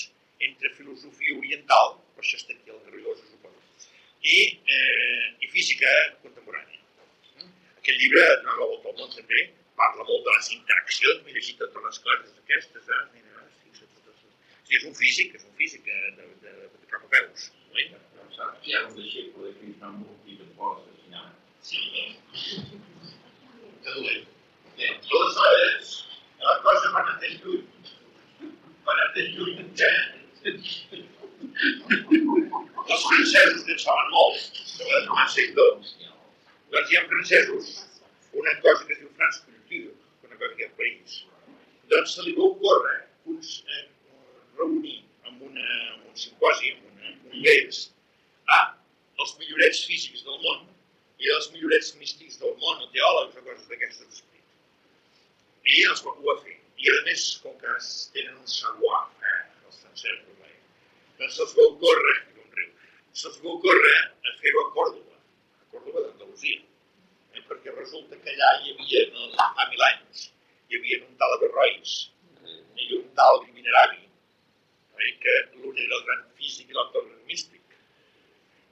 entre filosofia oriental, per això està aquí el Garrigosa, suposo, i física contemporània. Aquest llibre, donant la volta al món també, parla molt de les interaccions, m'he llegit totes les coses aquestes, és un físic de cap a peus. Saps que hi ha un deixeble de Krishnamurti que es vol assassinar? Sí. Que dolent. Aleshores, la cosa va anar tan lluny, els francesos en saben molt, de la sector. Doncs hi ha francesos, una cosa que es diu France Culture, una cosa que hi ha a París. Doncs se li va ocórrer reunir en un simpòsi, en un congrés, els millorets físics del món i els millorets místics del món, o teòlegs o coses d'aquestes d'esperit. I ho va fer. I a més, com que tenen un savoir, els francesos, doncs se'ls va ocórrer a fer-ho a Còrdova d'Andalusia. Perquè resulta que allà hi havia, fa 1000 anys, hi havia un tal Averrois i un tal Mineravi, que l'un era el gran físic i l'altre el gran místic.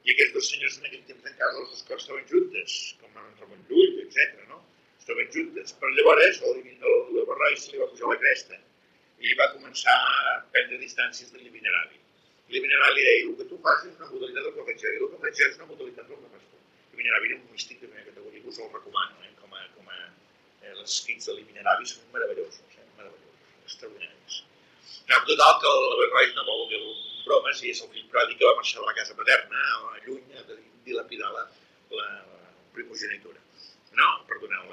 I aquests dos senyors en aquell temps encara les dues coses estaven juntes, com en Ramon Llull, etc. Estaven juntes, però llavors l'Averrois se li va pujar la cresta i va començar a prendre distàncies de l'Ibineravi. L'Ibineravi li deia, el que tu fas és una modalitat del que faig jo, i el que faig jo és una modalitat del que fas tu. L'Ibineravi era un místic de primera categoria, que us el recomano, com a els escrits de l'Ibineravi són meravellosos, extraordinaris. Total, que l'Averrois no vol dir bromes i és el fill pròdig que va marxar de la casa paterna, lluny, a dilapidar la primogenitura. No, perdoneu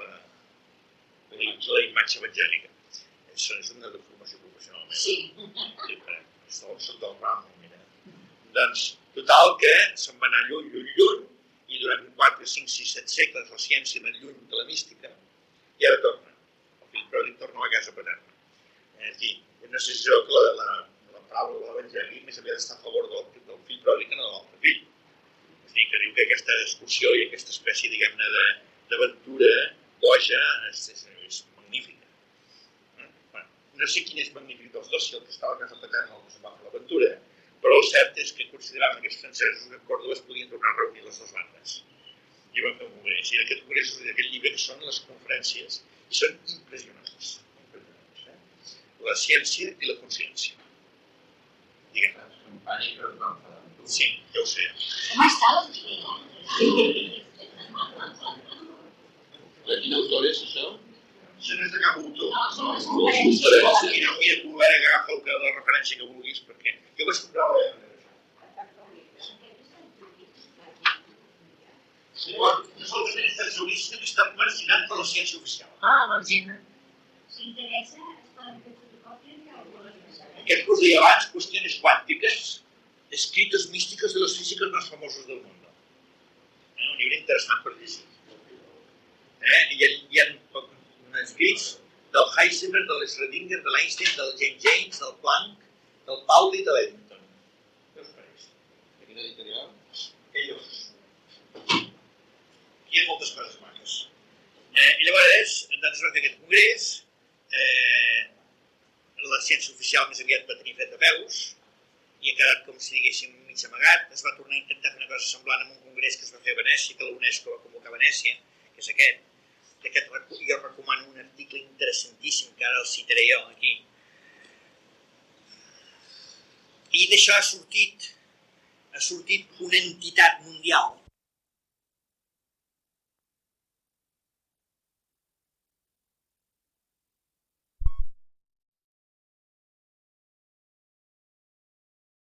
la imatge evangèlica. Això és una deformació professional meva. Sí. Soc del ram, mira. Doncs, total, que se'n va anar lluny, i durant 4, 5, 6, 7 segles la ciència ha anat lluny de la mística, i ara torna. El fill pròdig torna a la casa paterna. És a dir, no sé si que la paraula de l'Evangeli més aviat està a favor del fill pròdig que no de l'altre fill. És a dir, que diu que aquesta excursió i aquesta espècie, diguem-ne, d'aventura boja és magnífica. No sé quin és magnífic dels dos, si el que estava a casa paterna o el que se'n va fer l'aventura, però el cert és que consideraven aquests francesos que a Còrdova es podien tornar a reunir les dues bandes. I van fer un congrés, i aquest congrés és d'aquest llibre que són les conferències, i són impressionants. La ciència i la consciència. Digue'm. Sí, ja ho sé. Com està l'autor? De quin autor és això? Això no és de cap autor. Mira, tu agafa la referència que vulguis, perquè jo vaig comprar la... Nosaltres tenim estats juristes que estan marginats per la ciència oficial. Margina. Si interessa, es poden fer protocols Aquest curs deia abans, qüestiones quàntiques, escritos místicos de los físicos más famosos del mundo. Un llibre interessant per llegir. Hi ha escrits del Heisenberg, de l'Schrödinger, de l'Einstein, del James James, del Planck, del Pauli i de l'Eddington. Què us pareix? De quina editorial? Ellos. Hi ha moltes coses maques. I llavors, doncs es va fer aquest congrés, la ciència oficial més aviat va tenir fred de peus, i ha quedat, com si diguéssim, mig amagat. Es va tornar a intentar fer una cosa semblant en un congrés que es va fer a Venècia, que la UNESCO va convocar a Venècia, que és aquest. D'aquest jo recomano un article interessantíssim, que ara el citaré jo aquí. I d'això ha sortit una entitat mundial